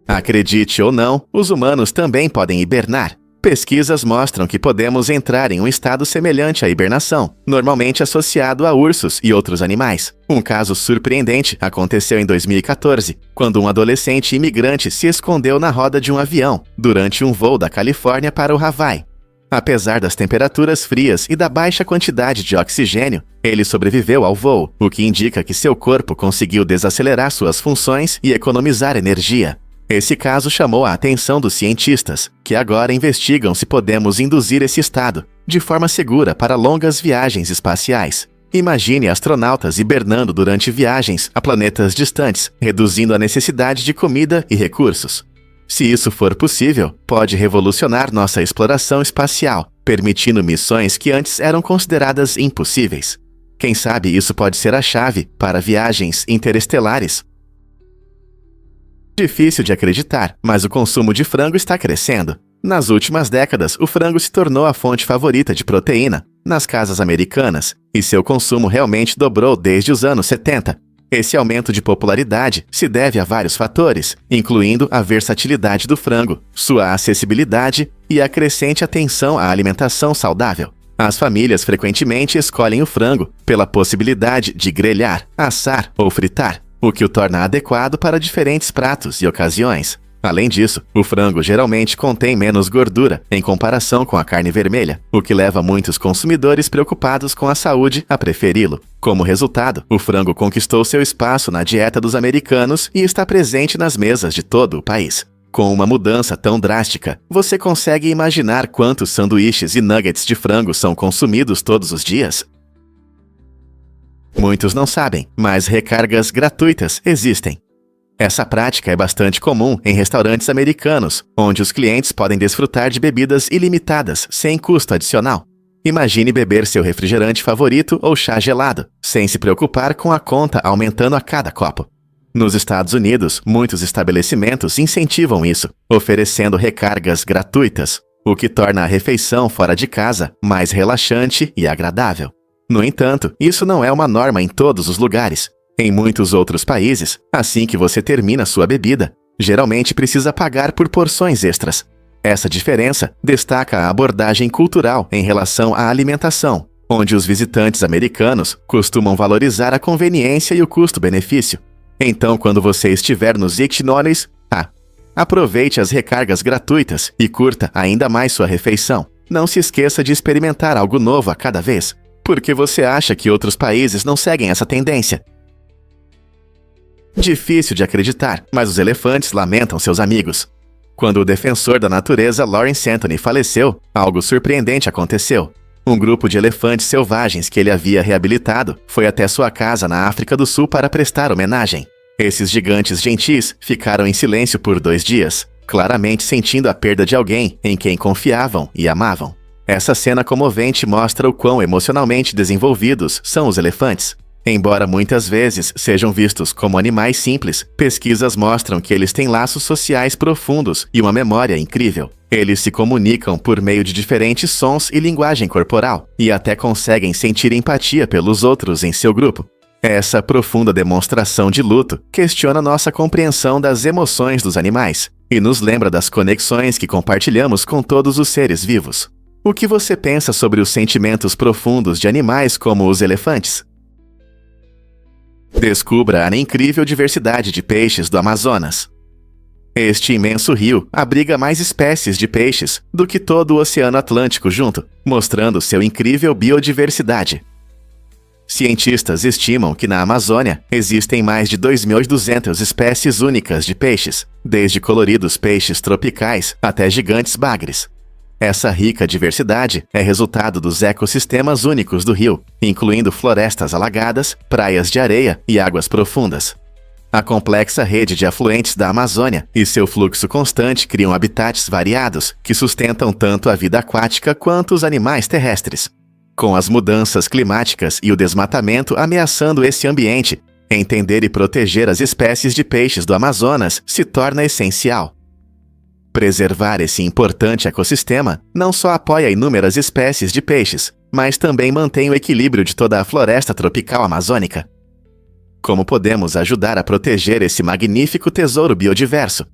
Acredite ou não, os humanos também podem hibernar. Pesquisas mostram que podemos entrar em um estado semelhante à hibernação, normalmente associado a ursos e outros animais. Um caso surpreendente aconteceu em 2014, quando um adolescente imigrante se escondeu na roda de um avião durante um voo da Califórnia para o Havaí. Apesar das temperaturas frias e da baixa quantidade de oxigênio, ele sobreviveu ao voo, o que indica que seu corpo conseguiu desacelerar suas funções e economizar energia. Esse caso chamou a atenção dos cientistas, que agora investigam se podemos induzir esse estado, de forma segura para longas viagens espaciais. Imagine astronautas hibernando durante viagens a planetas distantes, reduzindo a necessidade de comida e recursos. Se isso for possível, pode revolucionar nossa exploração espacial, permitindo missões que antes eram consideradas impossíveis. Quem sabe isso pode ser a chave para viagens interestelares? Difícil de acreditar, mas o consumo de frango está crescendo. Nas últimas décadas, o frango se tornou a fonte favorita de proteína nas casas americanas, e seu consumo realmente dobrou desde os anos 70. Esse aumento de popularidade se deve a vários fatores, incluindo a versatilidade do frango, sua acessibilidade e a crescente atenção à alimentação saudável. As famílias frequentemente escolhem o frango pela possibilidade de grelhar, assar ou fritar, o que o torna adequado para diferentes pratos e ocasiões. Além disso, o frango geralmente contém menos gordura em comparação com a carne vermelha, o que leva muitos consumidores preocupados com a saúde a preferi-lo. Como resultado, o frango conquistou seu espaço na dieta dos americanos e está presente nas mesas de todo o país. Com uma mudança tão drástica, você consegue imaginar quantos sanduíches e nuggets de frango são consumidos todos os dias? Muitos não sabem, mas recargas gratuitas existem. Essa prática é bastante comum em restaurantes americanos, onde os clientes podem desfrutar de bebidas ilimitadas sem custo adicional. Imagine beber seu refrigerante favorito ou chá gelado, sem se preocupar com a conta aumentando a cada copo. Nos Estados Unidos, muitos estabelecimentos incentivam isso, oferecendo recargas gratuitas, o que torna a refeição fora de casa mais relaxante e agradável. No entanto, isso não é uma norma em todos os lugares. Em muitos outros países, assim que você termina sua bebida, geralmente precisa pagar por porções extras. Essa diferença destaca a abordagem cultural em relação à alimentação, onde os visitantes americanos costumam valorizar a conveniência e o custo-benefício. Então, quando você estiver nos Ichnones, aproveite as recargas gratuitas e curta ainda mais sua refeição. Não se esqueça de experimentar algo novo a cada vez, porque você acha que outros países não seguem essa tendência. Difícil de acreditar, mas os elefantes lamentam seus amigos. Quando o defensor da natureza Lawrence Anthony faleceu, algo surpreendente aconteceu. Um grupo de elefantes selvagens que ele havia reabilitado foi até sua casa na África do Sul para prestar homenagem. Esses gigantes gentis ficaram em silêncio por 2 dias, claramente sentindo a perda de alguém em quem confiavam e amavam. Essa cena comovente mostra o quão emocionalmente desenvolvidos são os elefantes. Embora muitas vezes sejam vistos como animais simples, pesquisas mostram que eles têm laços sociais profundos e uma memória incrível. Eles se comunicam por meio de diferentes sons e linguagem corporal, e até conseguem sentir empatia pelos outros em seu grupo. Essa profunda demonstração de luto questiona nossa compreensão das emoções dos animais e nos lembra das conexões que compartilhamos com todos os seres vivos. O que você pensa sobre os sentimentos profundos de animais como os elefantes? Descubra a incrível diversidade de peixes do Amazonas. Este imenso rio abriga mais espécies de peixes do que todo o Oceano Atlântico junto, mostrando seu incrível biodiversidade. Cientistas estimam que na Amazônia existem mais de 2.200 espécies únicas de peixes, desde coloridos peixes tropicais até gigantes bagres. Essa rica diversidade é resultado dos ecossistemas únicos do rio, incluindo florestas alagadas, praias de areia e águas profundas. A complexa rede de afluentes da Amazônia e seu fluxo constante criam habitats variados que sustentam tanto a vida aquática quanto os animais terrestres. Com as mudanças climáticas e o desmatamento ameaçando esse ambiente, entender e proteger as espécies de peixes do Amazonas se torna essencial. Preservar esse importante ecossistema não só apoia inúmeras espécies de peixes, mas também mantém o equilíbrio de toda a floresta tropical amazônica. Como podemos ajudar a proteger esse magnífico tesouro biodiverso?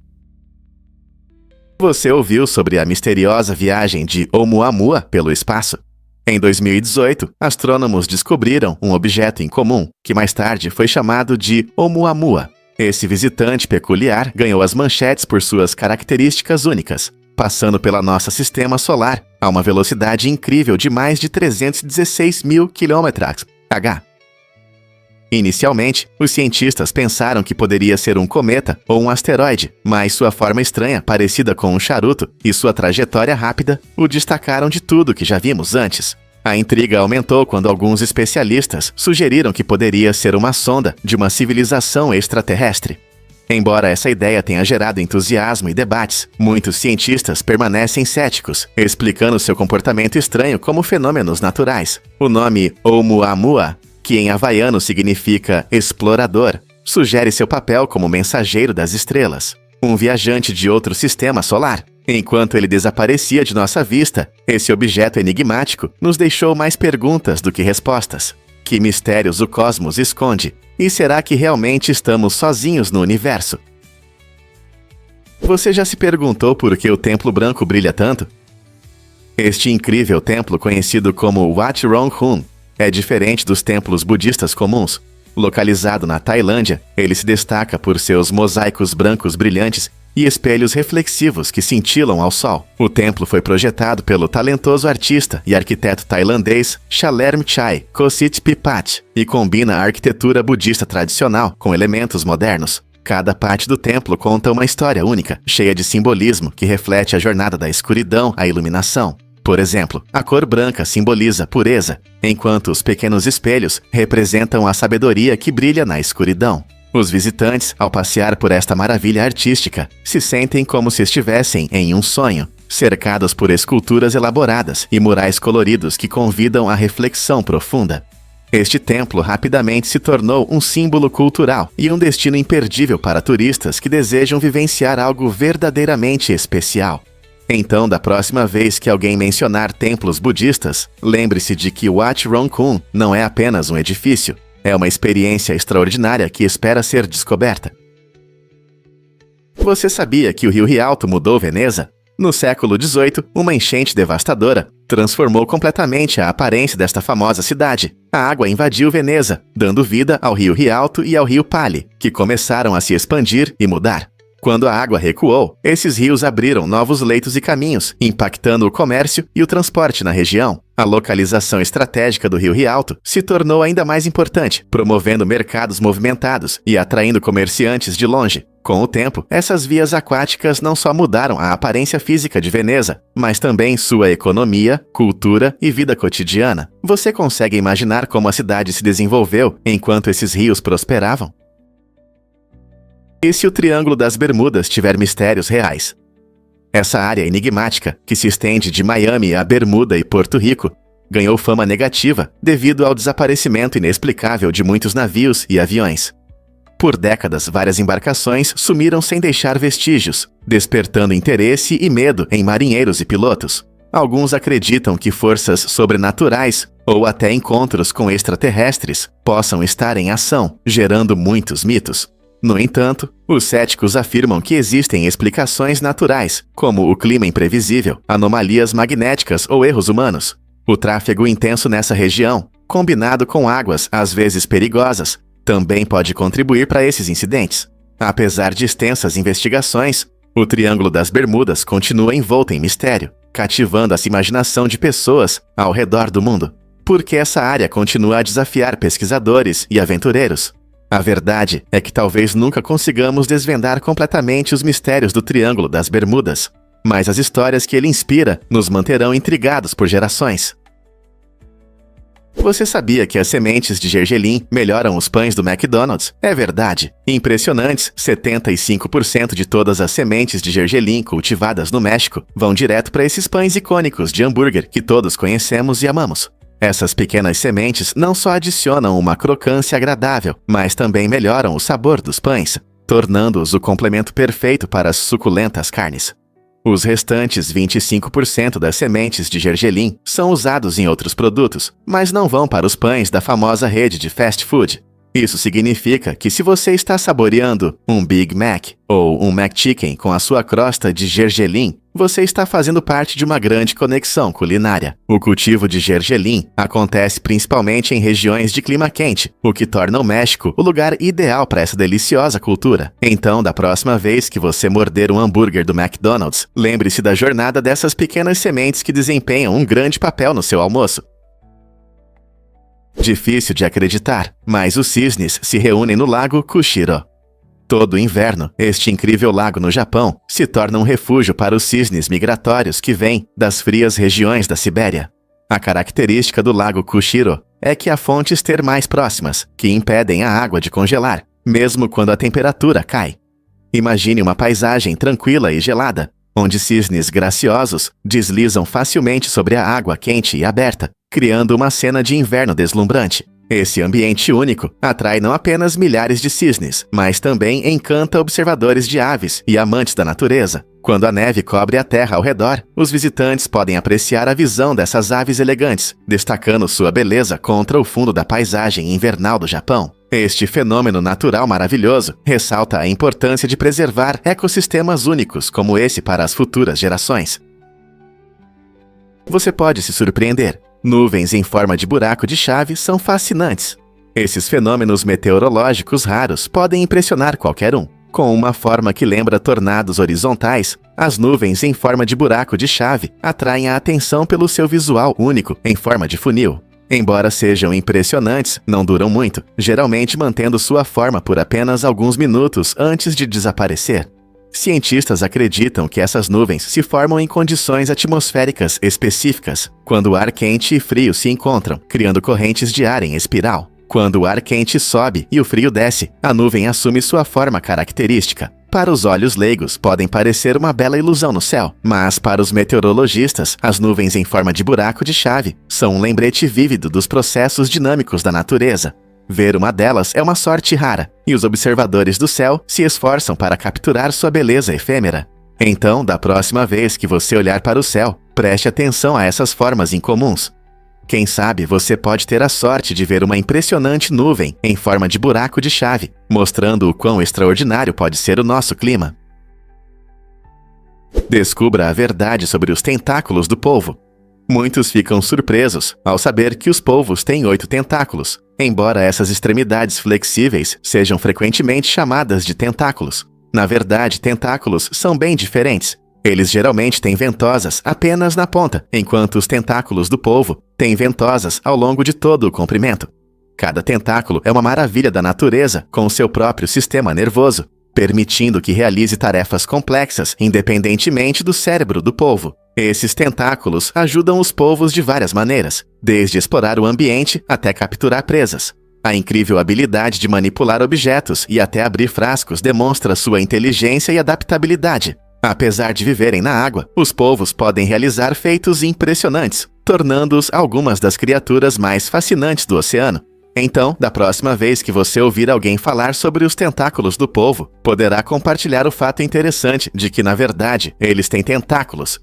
Você ouviu sobre a misteriosa viagem de Oumuamua pelo espaço? Em 2018, astrônomos descobriram um objeto incomum, que mais tarde foi chamado de Oumuamua. Esse visitante peculiar ganhou as manchetes por suas características únicas, passando pela nosso sistema solar a uma velocidade incrível de mais de 316 mil km/h. Inicialmente, os cientistas pensaram que poderia ser um cometa ou um asteroide, mas sua forma estranha, parecida com um charuto, e sua trajetória rápida o destacaram de tudo que já vimos antes. A intriga aumentou quando alguns especialistas sugeriram que poderia ser uma sonda de uma civilização extraterrestre. Embora essa ideia tenha gerado entusiasmo e debates, muitos cientistas permanecem céticos, explicando seu comportamento estranho como fenômenos naturais. O nome Oumuamua, que em havaiano significa explorador, sugere seu papel como mensageiro das estrelas, um viajante de outro sistema solar. Enquanto ele desaparecia de nossa vista, esse objeto enigmático nos deixou mais perguntas do que respostas. Que mistérios o cosmos esconde? E será que realmente estamos sozinhos no universo? Você já se perguntou por que o Templo Branco brilha tanto? Este incrível templo, conhecido como Wat Rong Hun, é diferente dos templos budistas comuns. Localizado na Tailândia, ele se destaca por seus mosaicos brancos brilhantes e espelhos reflexivos que cintilam ao sol. O templo foi projetado pelo talentoso artista e arquiteto tailandês Chalerm Chai Kositpipat e combina a arquitetura budista tradicional com elementos modernos. Cada parte do templo conta uma história única, cheia de simbolismo que reflete a jornada da escuridão à iluminação. Por exemplo, a cor branca simboliza pureza, enquanto os pequenos espelhos representam a sabedoria que brilha na escuridão. Os visitantes, ao passear por esta maravilha artística, se sentem como se estivessem em um sonho, cercados por esculturas elaboradas e murais coloridos que convidam à reflexão profunda. Este templo rapidamente se tornou um símbolo cultural e um destino imperdível para turistas que desejam vivenciar algo verdadeiramente especial. Então, da próxima vez que alguém mencionar templos budistas, lembre-se de que Wat Rong Khun não é apenas um edifício, é uma experiência extraordinária que espera ser descoberta. Você sabia que o rio Rialto mudou Veneza? No século XVIII, uma enchente devastadora transformou completamente a aparência desta famosa cidade. A água invadiu Veneza, dando vida ao rio Rialto e ao rio Pali, que começaram a se expandir e mudar. Quando a água recuou, esses rios abriram novos leitos e caminhos, impactando o comércio e o transporte na região. A localização estratégica do rio Rialto se tornou ainda mais importante, promovendo mercados movimentados e atraindo comerciantes de longe. Com o tempo, essas vias aquáticas não só mudaram a aparência física de Veneza, mas também sua economia, cultura e vida cotidiana. Você consegue imaginar como a cidade se desenvolveu enquanto esses rios prosperavam? E se o Triângulo das Bermudas tiver mistérios reais? Essa área enigmática, que se estende de Miami a Bermuda e Porto Rico, ganhou fama negativa devido ao desaparecimento inexplicável de muitos navios e aviões. Por décadas, várias embarcações sumiram sem deixar vestígios, despertando interesse e medo em marinheiros e pilotos. Alguns acreditam que forças sobrenaturais ou até encontros com extraterrestres possam estar em ação, gerando muitos mitos. No entanto, os céticos afirmam que existem explicações naturais, como o clima imprevisível, anomalias magnéticas ou erros humanos. O tráfego intenso nessa região, combinado com águas às vezes perigosas, também pode contribuir para esses incidentes. Apesar de extensas investigações, o Triângulo das Bermudas continua envolto em mistério, cativando a imaginação de pessoas ao redor do mundo, porque essa área continua a desafiar pesquisadores e aventureiros. A verdade é que talvez nunca consigamos desvendar completamente os mistérios do Triângulo das Bermudas, mas as histórias que ele inspira nos manterão intrigados por gerações. Você sabia que as sementes de gergelim melhoram os pães do McDonald's? É verdade. Impressionantes, 75% de todas as sementes de gergelim cultivadas no México vão direto para esses pães icônicos de hambúrguer que todos conhecemos e amamos. Essas pequenas sementes não só adicionam uma crocância agradável, mas também melhoram o sabor dos pães, tornando-os o complemento perfeito para as suculentas carnes. Os restantes 25% das sementes de gergelim são usados em outros produtos, mas não vão para os pães da famosa rede de fast food. Isso significa que se você está saboreando um Big Mac ou um McChicken com a sua crosta de gergelim, você está fazendo parte de uma grande conexão culinária. O cultivo de gergelim acontece principalmente em regiões de clima quente, o que torna o México o lugar ideal para essa deliciosa cultura. Então, da próxima vez que você morder um hambúrguer do McDonald's, lembre-se da jornada dessas pequenas sementes que desempenham um grande papel no seu almoço. Difícil de acreditar, mas os cisnes se reúnem no lago Kushiro. Todo inverno, este incrível lago no Japão se torna um refúgio para os cisnes migratórios que vêm das frias regiões da Sibéria. A característica do lago Kushiro é que há fontes termais próximas, que impedem a água de congelar, mesmo quando a temperatura cai. Imagine uma paisagem tranquila e gelada, onde cisnes graciosos deslizam facilmente sobre a água quente e aberta, criando uma cena de inverno deslumbrante. Esse ambiente único atrai não apenas milhares de cisnes, mas também encanta observadores de aves e amantes da natureza. Quando a neve cobre a terra ao redor, os visitantes podem apreciar a visão dessas aves elegantes, destacando sua beleza contra o fundo da paisagem invernal do Japão. Este fenômeno natural maravilhoso ressalta a importância de preservar ecossistemas únicos como esse para as futuras gerações. Você pode se surpreender. Nuvens em forma de buraco de chave são fascinantes. Esses fenômenos meteorológicos raros podem impressionar qualquer um. Com uma forma que lembra tornados horizontais, as nuvens em forma de buraco de chave atraem a atenção pelo seu visual único em forma de funil. Embora sejam impressionantes, não duram muito, geralmente mantendo sua forma por apenas alguns minutos antes de desaparecer. Cientistas acreditam que essas nuvens se formam em condições atmosféricas específicas, quando o ar quente e frio se encontram, criando correntes de ar em espiral. Quando o ar quente sobe e o frio desce, a nuvem assume sua forma característica. Para os olhos leigos, podem parecer uma bela ilusão no céu, mas para os meteorologistas, as nuvens em forma de buraco de chave são um lembrete vívido dos processos dinâmicos da natureza. Ver uma delas é uma sorte rara, e os observadores do céu se esforçam para capturar sua beleza efêmera. Então, da próxima vez que você olhar para o céu, preste atenção a essas formas incomuns. Quem sabe você pode ter a sorte de ver uma impressionante nuvem em forma de buraco de chave, mostrando o quão extraordinário pode ser o nosso clima. Descubra a verdade sobre os tentáculos do polvo. Muitos ficam surpresos ao saber que os polvos têm 8 tentáculos, embora essas extremidades flexíveis sejam frequentemente chamadas de tentáculos. Na verdade, tentáculos são bem diferentes. Eles geralmente têm ventosas apenas na ponta, enquanto os tentáculos do polvo têm ventosas ao longo de todo o comprimento. Cada tentáculo é uma maravilha da natureza com seu próprio sistema nervoso, permitindo que realize tarefas complexas independentemente do cérebro do polvo. Esses tentáculos ajudam os polvos de várias maneiras, desde explorar o ambiente até capturar presas. A incrível habilidade de manipular objetos e até abrir frascos demonstra sua inteligência e adaptabilidade. Apesar de viverem na água, os polvos podem realizar feitos impressionantes, tornando-os algumas das criaturas mais fascinantes do oceano. Então, da próxima vez que você ouvir alguém falar sobre os tentáculos do polvo, poderá compartilhar o fato interessante de que, na verdade, eles têm tentáculos.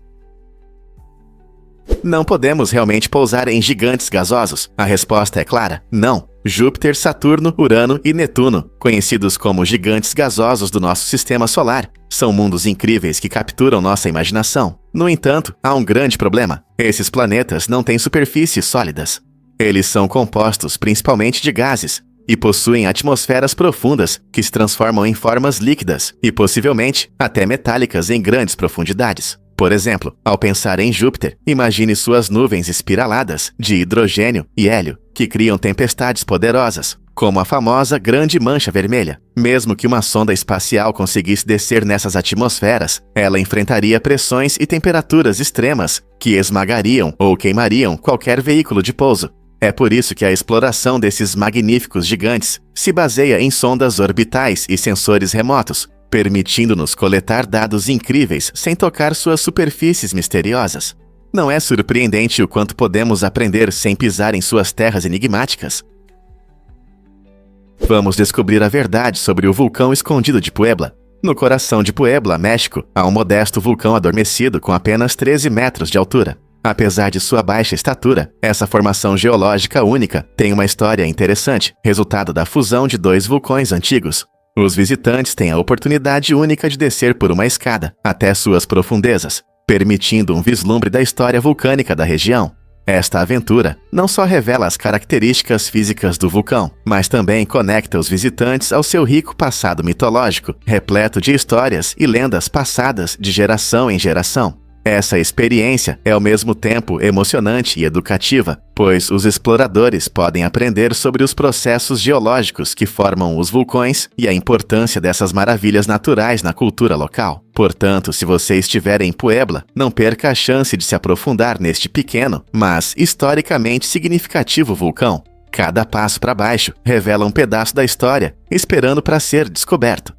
Não podemos realmente pousar em gigantes gasosos? A resposta é clara: não. Júpiter, Saturno, Urano e Netuno, conhecidos como gigantes gasosos do nosso sistema solar, são mundos incríveis que capturam nossa imaginação. No entanto, há um grande problema: esses planetas não têm superfícies sólidas. Eles são compostos principalmente de gases e possuem atmosferas profundas que se transformam em formas líquidas e possivelmente até metálicas em grandes profundidades. Por exemplo, ao pensar em Júpiter, imagine suas nuvens espiraladas de hidrogênio e hélio, que criam tempestades poderosas, como a famosa Grande Mancha Vermelha. Mesmo que uma sonda espacial conseguisse descer nessas atmosferas, ela enfrentaria pressões e temperaturas extremas que esmagariam ou queimariam qualquer veículo de pouso. É por isso que a exploração desses magníficos gigantes se baseia em sondas orbitais e sensores remotos, permitindo-nos coletar dados incríveis sem tocar suas superfícies misteriosas. Não é surpreendente o quanto podemos aprender sem pisar em suas terras enigmáticas? Vamos descobrir a verdade sobre o vulcão escondido de Puebla. No coração de Puebla, México, há um modesto vulcão adormecido com apenas 13 metros de altura. Apesar de sua baixa estatura, essa formação geológica única tem uma história interessante, resultado da fusão de 2 vulcões antigos. Os visitantes têm a oportunidade única de descer por uma escada até suas profundezas, permitindo um vislumbre da história vulcânica da região. Esta aventura não só revela as características físicas do vulcão, mas também conecta os visitantes ao seu rico passado mitológico, repleto de histórias e lendas passadas de geração em geração. Essa experiência é ao mesmo tempo emocionante e educativa, pois os exploradores podem aprender sobre os processos geológicos que formam os vulcões e a importância dessas maravilhas naturais na cultura local. Portanto, se você estiver em Puebla, não perca a chance de se aprofundar neste pequeno, mas historicamente significativo vulcão. Cada passo para baixo revela um pedaço da história, esperando para ser descoberto.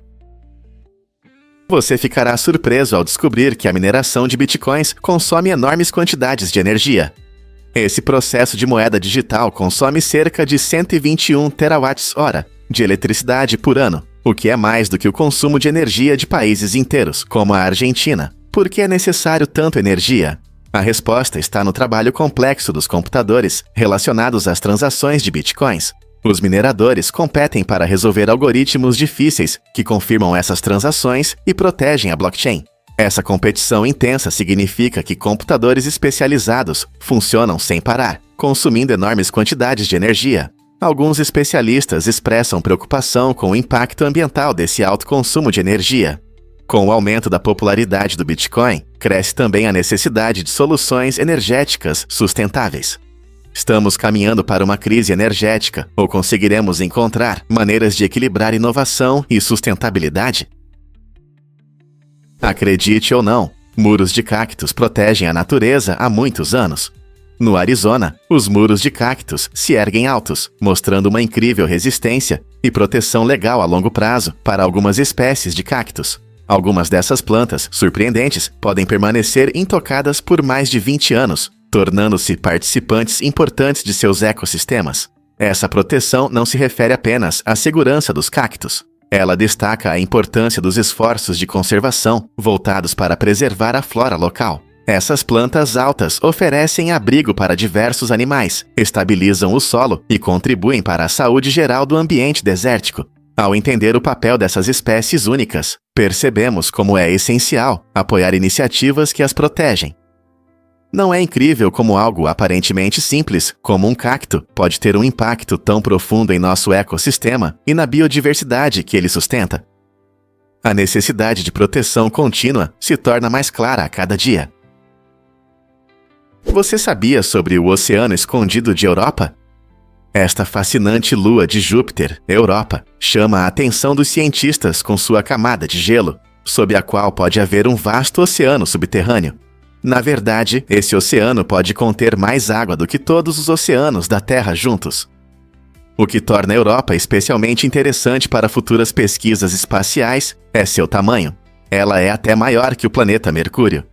Você ficará surpreso ao descobrir que a mineração de bitcoins consome enormes quantidades de energia. Esse processo de moeda digital consome cerca de 121 terawatts-hora de eletricidade por ano, o que é mais do que o consumo de energia de países inteiros, como a Argentina. Por que é necessário tanto energia? A resposta está no trabalho complexo dos computadores relacionados às transações de bitcoins. Os mineradores competem para resolver algoritmos difíceis que confirmam essas transações e protegem a blockchain. Essa competição intensa significa que computadores especializados funcionam sem parar, consumindo enormes quantidades de energia. Alguns especialistas expressam preocupação com o impacto ambiental desse alto consumo de energia. Com o aumento da popularidade do Bitcoin, cresce também a necessidade de soluções energéticas sustentáveis. Estamos caminhando para uma crise energética ou conseguiremos encontrar maneiras de equilibrar inovação e sustentabilidade? Acredite ou não, muros de cactos protegem a natureza há muitos anos. No Arizona, os muros de cactos se erguem altos, mostrando uma incrível resistência e proteção legal a longo prazo para algumas espécies de cactos. Algumas dessas plantas, surpreendentes, podem permanecer intocadas por mais de 20 anos, tornando-se participantes importantes de seus ecossistemas. Essa proteção não se refere apenas à segurança dos cactos. Ela destaca a importância dos esforços de conservação voltados para preservar a flora local. Essas plantas altas oferecem abrigo para diversos animais, estabilizam o solo e contribuem para a saúde geral do ambiente desértico. Ao entender o papel dessas espécies únicas, percebemos como é essencial apoiar iniciativas que as protegem. Não é incrível como algo aparentemente simples, como um cacto, pode ter um impacto tão profundo em nosso ecossistema e na biodiversidade que ele sustenta? A necessidade de proteção contínua se torna mais clara a cada dia. Você sabia sobre o Oceano Escondido de Europa? Esta fascinante lua de Júpiter, Europa, chama a atenção dos cientistas com sua camada de gelo, sob a qual pode haver um vasto oceano subterrâneo. Na verdade, esse oceano pode conter mais água do que todos os oceanos da Terra juntos. O que torna a Europa especialmente interessante para futuras pesquisas espaciais é seu tamanho. Ela é até maior que o planeta Mercúrio.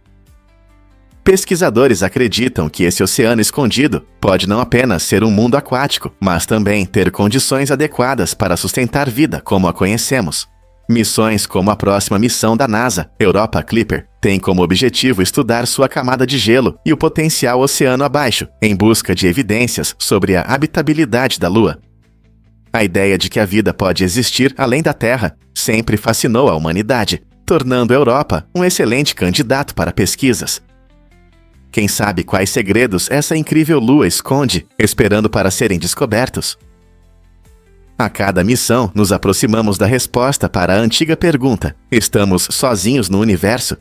Pesquisadores acreditam que esse oceano escondido pode não apenas ser um mundo aquático, mas também ter condições adequadas para sustentar vida como a conhecemos. Missões como a próxima missão da NASA, Europa Clipper, têm como objetivo estudar sua camada de gelo e o potencial oceano abaixo, em busca de evidências sobre a habitabilidade da Lua. A ideia de que a vida pode existir além da Terra sempre fascinou a humanidade, tornando a Europa um excelente candidato para pesquisas. Quem sabe quais segredos essa incrível lua esconde, esperando para serem descobertos? A cada missão, nos aproximamos da resposta para a antiga pergunta: estamos sozinhos no universo?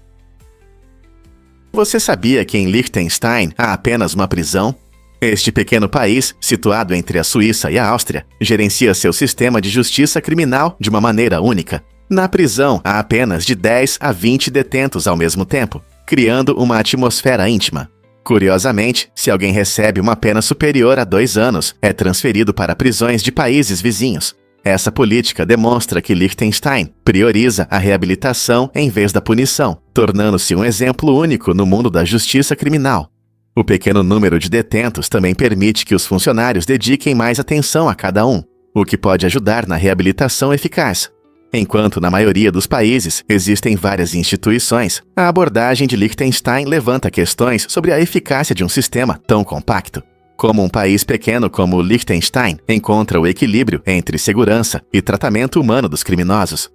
Você sabia que em Liechtenstein há apenas uma prisão? Este pequeno país, situado entre a Suíça e a Áustria, gerencia seu sistema de justiça criminal de uma maneira única. Na prisão, há apenas de 10 a 20 detentos ao mesmo tempo, criando uma atmosfera íntima. Curiosamente, se alguém recebe uma pena superior a 2 anos, é transferido para prisões de países vizinhos. Essa política demonstra que Liechtenstein prioriza a reabilitação em vez da punição, tornando-se um exemplo único no mundo da justiça criminal. O pequeno número de detentos também permite que os funcionários dediquem mais atenção a cada um, o que pode ajudar na reabilitação eficaz. Enquanto na maioria dos países existem várias instituições, a abordagem de Liechtenstein levanta questões sobre a eficácia de um sistema tão compacto. Como um país pequeno como Liechtenstein encontra o equilíbrio entre segurança e tratamento humano dos criminosos?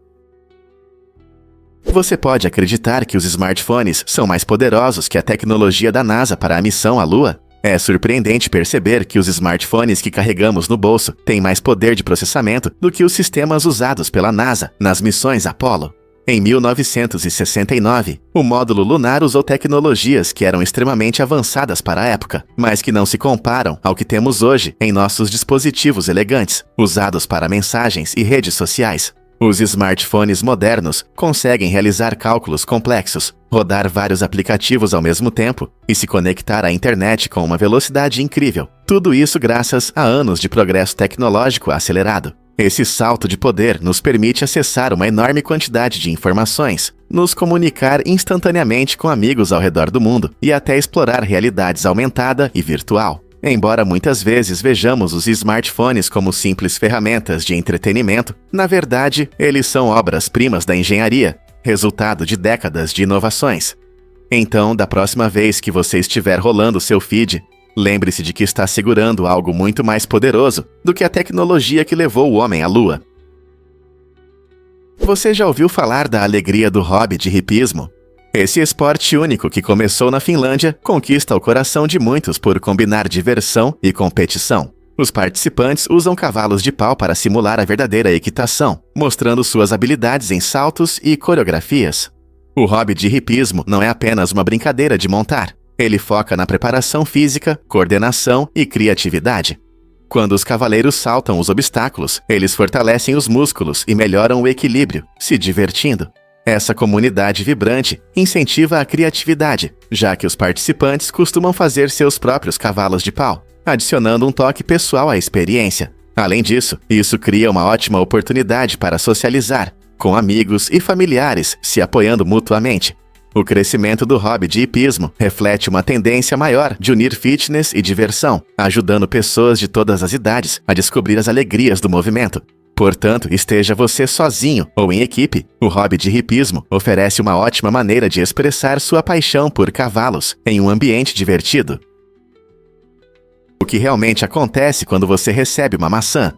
Você pode acreditar que os smartphones são mais poderosos que a tecnologia da NASA para a missão à Lua? É surpreendente perceber que os smartphones que carregamos no bolso têm mais poder de processamento do que os sistemas usados pela NASA nas missões Apollo. Em 1969, o módulo lunar usou tecnologias que eram extremamente avançadas para a época, mas que não se comparam ao que temos hoje em nossos dispositivos elegantes, usados para mensagens e redes sociais. Os smartphones modernos conseguem realizar cálculos complexos, rodar vários aplicativos ao mesmo tempo e se conectar à internet com uma velocidade incrível. Tudo isso graças a anos de progresso tecnológico acelerado. Esse salto de poder nos permite acessar uma enorme quantidade de informações, nos comunicar instantaneamente com amigos ao redor do mundo e até explorar realidades aumentada e virtual. Embora muitas vezes vejamos os smartphones como simples ferramentas de entretenimento, na verdade, eles são obras-primas da engenharia, resultado de décadas de inovações. Então, da próxima vez que você estiver rolando seu feed, lembre-se de que está segurando algo muito mais poderoso do que a tecnologia que levou o homem à Lua. Você já ouviu falar da alegria do hobby de hipismo? Esse esporte único que começou na Finlândia conquista o coração de muitos por combinar diversão e competição. Os participantes usam cavalos de pau para simular a verdadeira equitação, mostrando suas habilidades em saltos e coreografias. O hobby de hipismo não é apenas uma brincadeira de montar. Ele foca na preparação física, coordenação e criatividade. Quando os cavaleiros saltam os obstáculos, eles fortalecem os músculos e melhoram o equilíbrio, se divertindo. Essa comunidade vibrante incentiva a criatividade, já que os participantes costumam fazer seus próprios cavalos de pau, adicionando um toque pessoal à experiência. Além disso, isso cria uma ótima oportunidade para socializar, com amigos e familiares se apoiando mutuamente. O crescimento do hobby de hipismo reflete uma tendência maior de unir fitness e diversão, ajudando pessoas de todas as idades a descobrir as alegrias do movimento. Portanto, esteja você sozinho ou em equipe, o hobby de hipismo oferece uma ótima maneira de expressar sua paixão por cavalos em um ambiente divertido. O que realmente acontece quando você recebe uma maçã?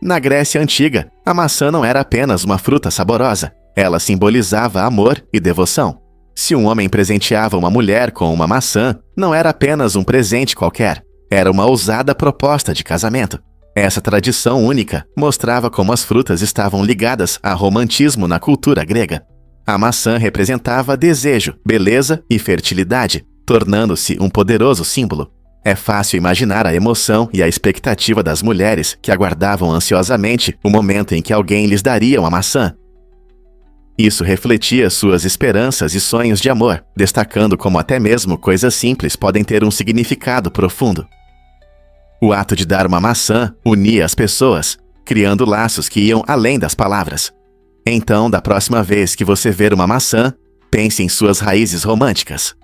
Na Grécia Antiga, a maçã não era apenas uma fruta saborosa, ela simbolizava amor e devoção. Se um homem presenteava uma mulher com uma maçã, não era apenas um presente qualquer, era uma ousada proposta de casamento. Essa tradição única mostrava como as frutas estavam ligadas a romantismo na cultura grega. A maçã representava desejo, beleza e fertilidade, tornando-se um poderoso símbolo. É fácil imaginar a emoção e a expectativa das mulheres que aguardavam ansiosamente o momento em que alguém lhes daria uma maçã. Isso refletia suas esperanças e sonhos de amor, destacando como até mesmo coisas simples podem ter um significado profundo. O ato de dar uma maçã unia as pessoas, criando laços que iam além das palavras. Então, da próxima vez que você ver uma maçã, pense em suas raízes românticas.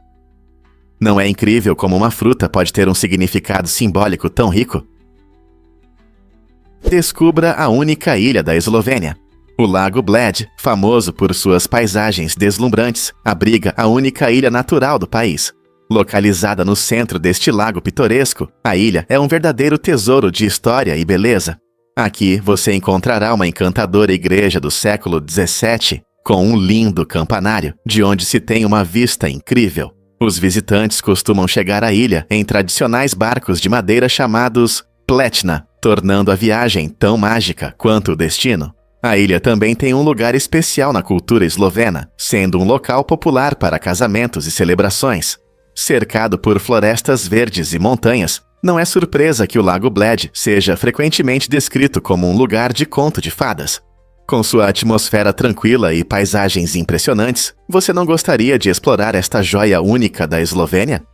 Não é incrível como uma fruta pode ter um significado simbólico tão rico? Descubra a única ilha da Eslovênia. O Lago Bled, famoso por suas paisagens deslumbrantes, abriga a única ilha natural do país. Localizada no centro deste lago pitoresco, a ilha é um verdadeiro tesouro de história e beleza. Aqui você encontrará uma encantadora igreja do século XVII, com um lindo campanário, de onde se tem uma vista incrível. Os visitantes costumam chegar à ilha em tradicionais barcos de madeira chamados pletna, tornando a viagem tão mágica quanto o destino. A ilha também tem um lugar especial na cultura eslovena, sendo um local popular para casamentos e celebrações. Cercado por florestas verdes e montanhas, não é surpresa que o Lago Bled seja frequentemente descrito como um lugar de conto de fadas. Com sua atmosfera tranquila e paisagens impressionantes, você não gostaria de explorar esta joia única da Eslovênia?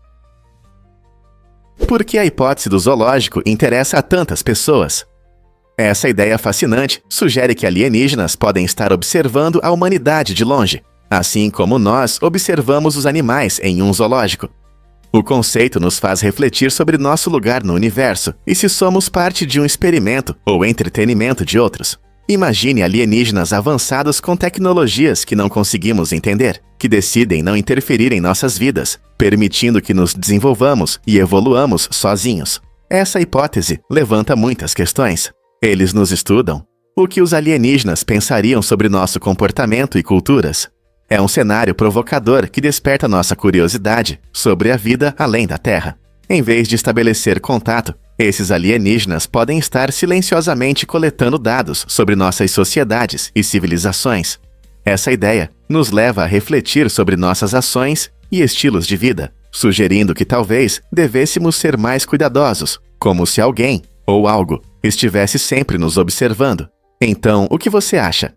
Por que a hipótese do zoológico interessa a tantas pessoas? Essa ideia fascinante sugere que alienígenas podem estar observando a humanidade de longe, assim como nós observamos os animais em um zoológico. O conceito nos faz refletir sobre nosso lugar no universo e se somos parte de um experimento ou entretenimento de outros. Imagine alienígenas avançados com tecnologias que não conseguimos entender, que decidem não interferir em nossas vidas, permitindo que nos desenvolvamos e evoluamos sozinhos. Essa hipótese levanta muitas questões. Eles nos estudam. O que os alienígenas pensariam sobre nosso comportamento e culturas? É um cenário provocador que desperta nossa curiosidade sobre a vida além da Terra. Em vez de estabelecer contato, esses alienígenas podem estar silenciosamente coletando dados sobre nossas sociedades e civilizações. Essa ideia nos leva a refletir sobre nossas ações e estilos de vida, sugerindo que talvez devêssemos ser mais cuidadosos, como se alguém ou algo estivesse sempre nos observando. Então, o que você acha?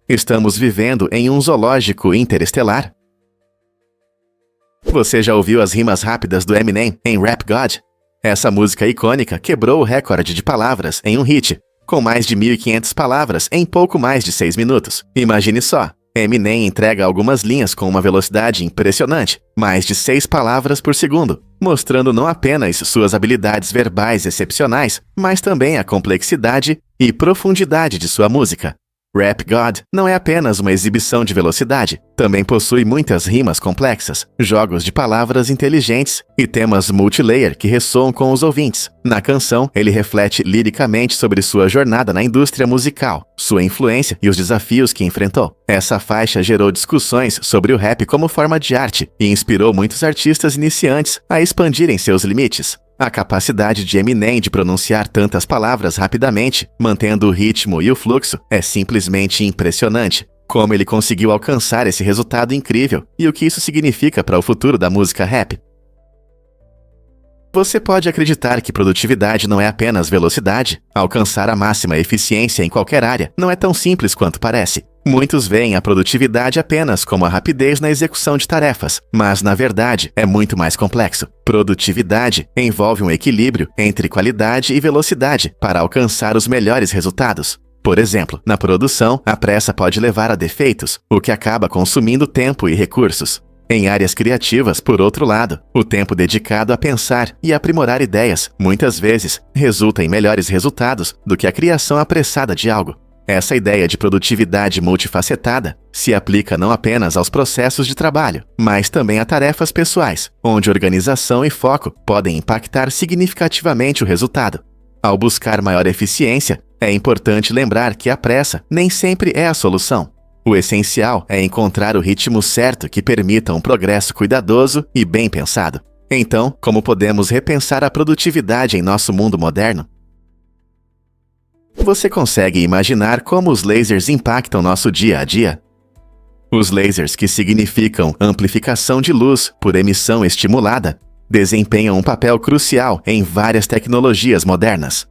Estamos vivendo em um zoológico interestelar? Você já ouviu as rimas rápidas do Eminem em Rap God? Essa música icônica quebrou o recorde de palavras em um hit, com mais de 1.500 palavras em pouco mais de 6 minutos. Imagine só, Eminem entrega algumas linhas com uma velocidade impressionante, mais de 6 palavras por segundo, mostrando não apenas suas habilidades verbais excepcionais, mas também a complexidade e profundidade de sua música. Rap God não é apenas uma exibição de velocidade, também possui muitas rimas complexas, jogos de palavras inteligentes e temas multilayer que ressoam com os ouvintes. Na canção, ele reflete liricamente sobre sua jornada na indústria musical, sua influência e os desafios que enfrentou. Essa faixa gerou discussões sobre o rap como forma de arte e inspirou muitos artistas iniciantes a expandirem seus limites. A capacidade de Eminem de pronunciar tantas palavras rapidamente, mantendo o ritmo e o fluxo, é simplesmente impressionante. Como ele conseguiu alcançar esse resultado incrível e o que isso significa para o futuro da música rap. Você pode acreditar que produtividade não é apenas velocidade? Alcançar a máxima eficiência em qualquer área não é tão simples quanto parece. Muitos veem a produtividade apenas como a rapidez na execução de tarefas, mas na verdade é muito mais complexo. Produtividade envolve um equilíbrio entre qualidade e velocidade para alcançar os melhores resultados. Por exemplo, na produção, a pressa pode levar a defeitos, o que acaba consumindo tempo e recursos. Em áreas criativas, por outro lado, o tempo dedicado a pensar e aprimorar ideias, muitas vezes, resulta em melhores resultados do que a criação apressada de algo. Essa ideia de produtividade multifacetada se aplica não apenas aos processos de trabalho, mas também a tarefas pessoais, onde organização e foco podem impactar significativamente o resultado. Ao buscar maior eficiência, é importante lembrar que a pressa nem sempre é a solução. O essencial é encontrar o ritmo certo que permita um progresso cuidadoso e bem pensado. Então, como podemos repensar a produtividade em nosso mundo moderno? Você consegue imaginar como os lasers impactam nosso dia a dia? Os lasers, que significam amplificação de luz por emissão estimulada, desempenham um papel crucial em várias tecnologias modernas.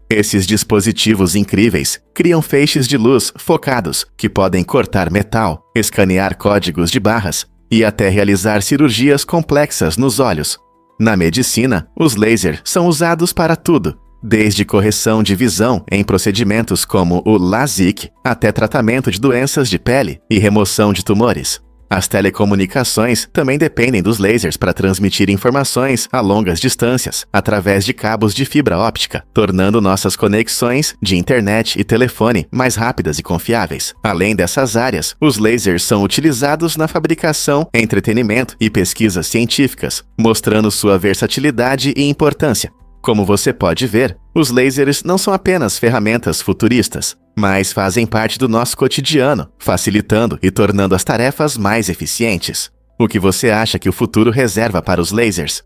Esses dispositivos incríveis criam feixes de luz focados que podem cortar metal, escanear códigos de barras e até realizar cirurgias complexas nos olhos. Na medicina, os lasers são usados para tudo, desde correção de visão em procedimentos como o LASIK até tratamento de doenças de pele e remoção de tumores. As telecomunicações também dependem dos lasers para transmitir informações a longas distâncias através de cabos de fibra óptica, tornando nossas conexões de internet e telefone mais rápidas e confiáveis. Além dessas áreas, os lasers são utilizados na fabricação, entretenimento e pesquisas científicas, mostrando sua versatilidade e importância. Como você pode ver, os lasers não são apenas ferramentas futuristas, mas fazem parte do nosso cotidiano, facilitando e tornando as tarefas mais eficientes. O que você acha que o futuro reserva para os lasers?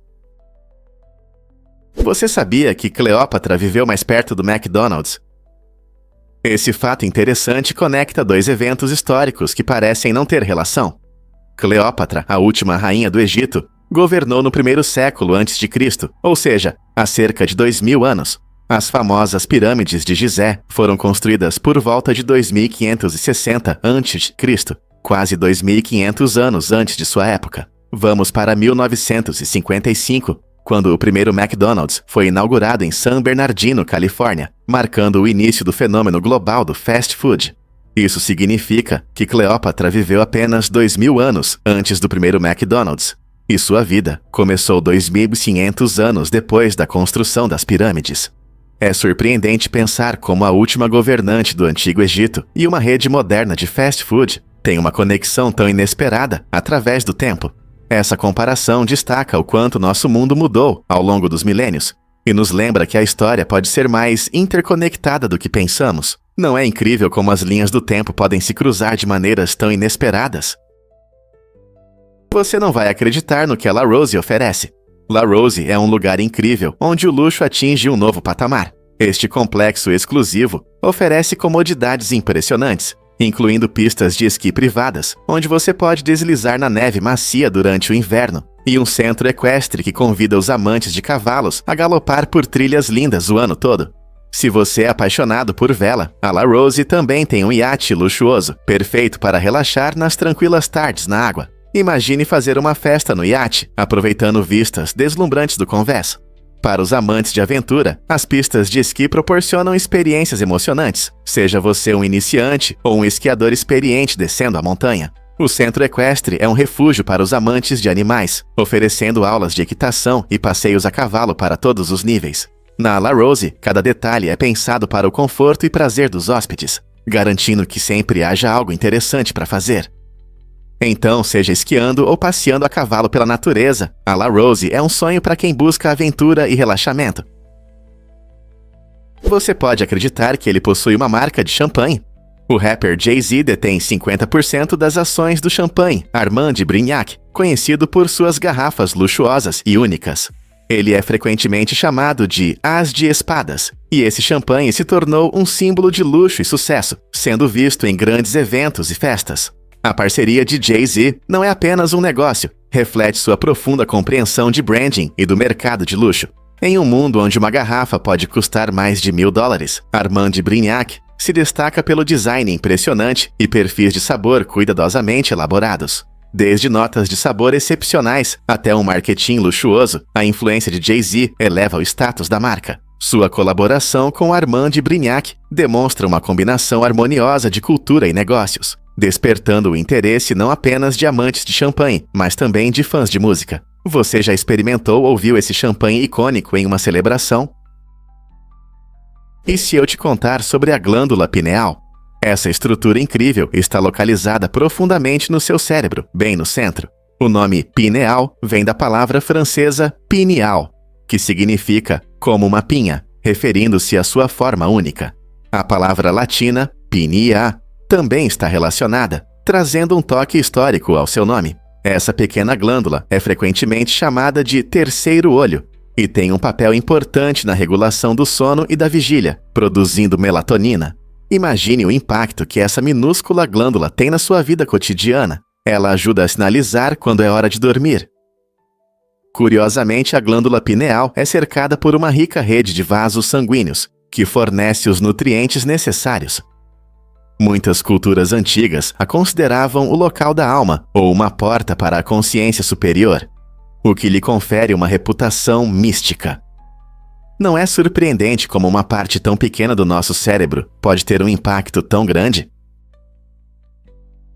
Você sabia que Cleópatra viveu mais perto do McDonald's? Esse fato interessante conecta dois eventos históricos que parecem não ter relação. Cleópatra, a última rainha do Egito, governou no primeiro século a.C., ou seja, há cerca de 2000 anos. As famosas pirâmides de Gizé foram construídas por volta de 2560 a.C., quase 2500 anos antes de sua época. Vamos para 1955, quando o primeiro McDonald's foi inaugurado em San Bernardino, Califórnia, marcando o início do fenômeno global do fast food. Isso significa que Cleópatra viveu apenas 2000 anos antes do primeiro McDonald's, e sua vida começou 2500 anos depois da construção das pirâmides. É surpreendente pensar como a última governante do Antigo Egito e uma rede moderna de fast food têm uma conexão tão inesperada através do tempo. Essa comparação destaca o quanto nosso mundo mudou ao longo dos milênios e nos lembra que a história pode ser mais interconectada do que pensamos. Não é incrível como as linhas do tempo podem se cruzar de maneiras tão inesperadas? Você não vai acreditar no que a La Rose oferece. La Rose é um lugar incrível, onde o luxo atinge um novo patamar. Este complexo exclusivo oferece comodidades impressionantes, incluindo pistas de esqui privadas, onde você pode deslizar na neve macia durante o inverno, e um centro equestre que convida os amantes de cavalos a galopar por trilhas lindas o ano todo. Se você é apaixonado por vela, a La Rose também tem um iate luxuoso, perfeito para relaxar nas tranquilas tardes na água. Imagine fazer uma festa no iate, aproveitando vistas deslumbrantes do convés. Para os amantes de aventura, as pistas de esqui proporcionam experiências emocionantes, seja você um iniciante ou um esquiador experiente descendo a montanha. O centro equestre é um refúgio para os amantes de animais, oferecendo aulas de equitação e passeios a cavalo para todos os níveis. Na La Rose, cada detalhe é pensado para o conforto e prazer dos hóspedes, garantindo que sempre haja algo interessante para fazer. Então, seja esquiando ou passeando a cavalo pela natureza, a La Rose é um sonho para quem busca aventura e relaxamento. Você pode acreditar que ele possui uma marca de champanhe? O rapper Jay-Z detém 50% das ações do champanhe Armand de Brignac, conhecido por suas garrafas luxuosas e únicas. Ele é frequentemente chamado de As de Espadas, e esse champanhe se tornou um símbolo de luxo e sucesso, sendo visto em grandes eventos e festas. A parceria de Jay-Z não é apenas um negócio, reflete sua profunda compreensão de branding e do mercado de luxo. Em um mundo onde uma garrafa pode custar mais de $1000, Armand de Brignac se destaca pelo design impressionante e perfis de sabor cuidadosamente elaborados. Desde notas de sabor excepcionais até um marketing luxuoso, a influência de Jay-Z eleva o status da marca. Sua colaboração com Armand de Brignac demonstra uma combinação harmoniosa de cultura e negócios, despertando o interesse não apenas de amantes de champanhe, mas também de fãs de música. Você já experimentou ou viu esse champanhe icônico em uma celebração? E se eu te contar sobre a glândula pineal? Essa estrutura incrível está localizada profundamente no seu cérebro, bem no centro. O nome pineal vem da palavra francesa pineal, que significa como uma pinha, referindo-se à sua forma única. A palavra latina pinea também está relacionada, trazendo um toque histórico ao seu nome. Essa pequena glândula é frequentemente chamada de terceiro olho e tem um papel importante na regulação do sono e da vigília, produzindo melatonina. Imagine o impacto que essa minúscula glândula tem na sua vida cotidiana. Ela ajuda a sinalizar quando é hora de dormir. Curiosamente, a glândula pineal é cercada por uma rica rede de vasos sanguíneos, que fornece os nutrientes necessários. Muitas culturas antigas a consideravam o local da alma ou uma porta para a consciência superior, o que lhe confere uma reputação mística. Não é surpreendente como uma parte tão pequena do nosso cérebro pode ter um impacto tão grande?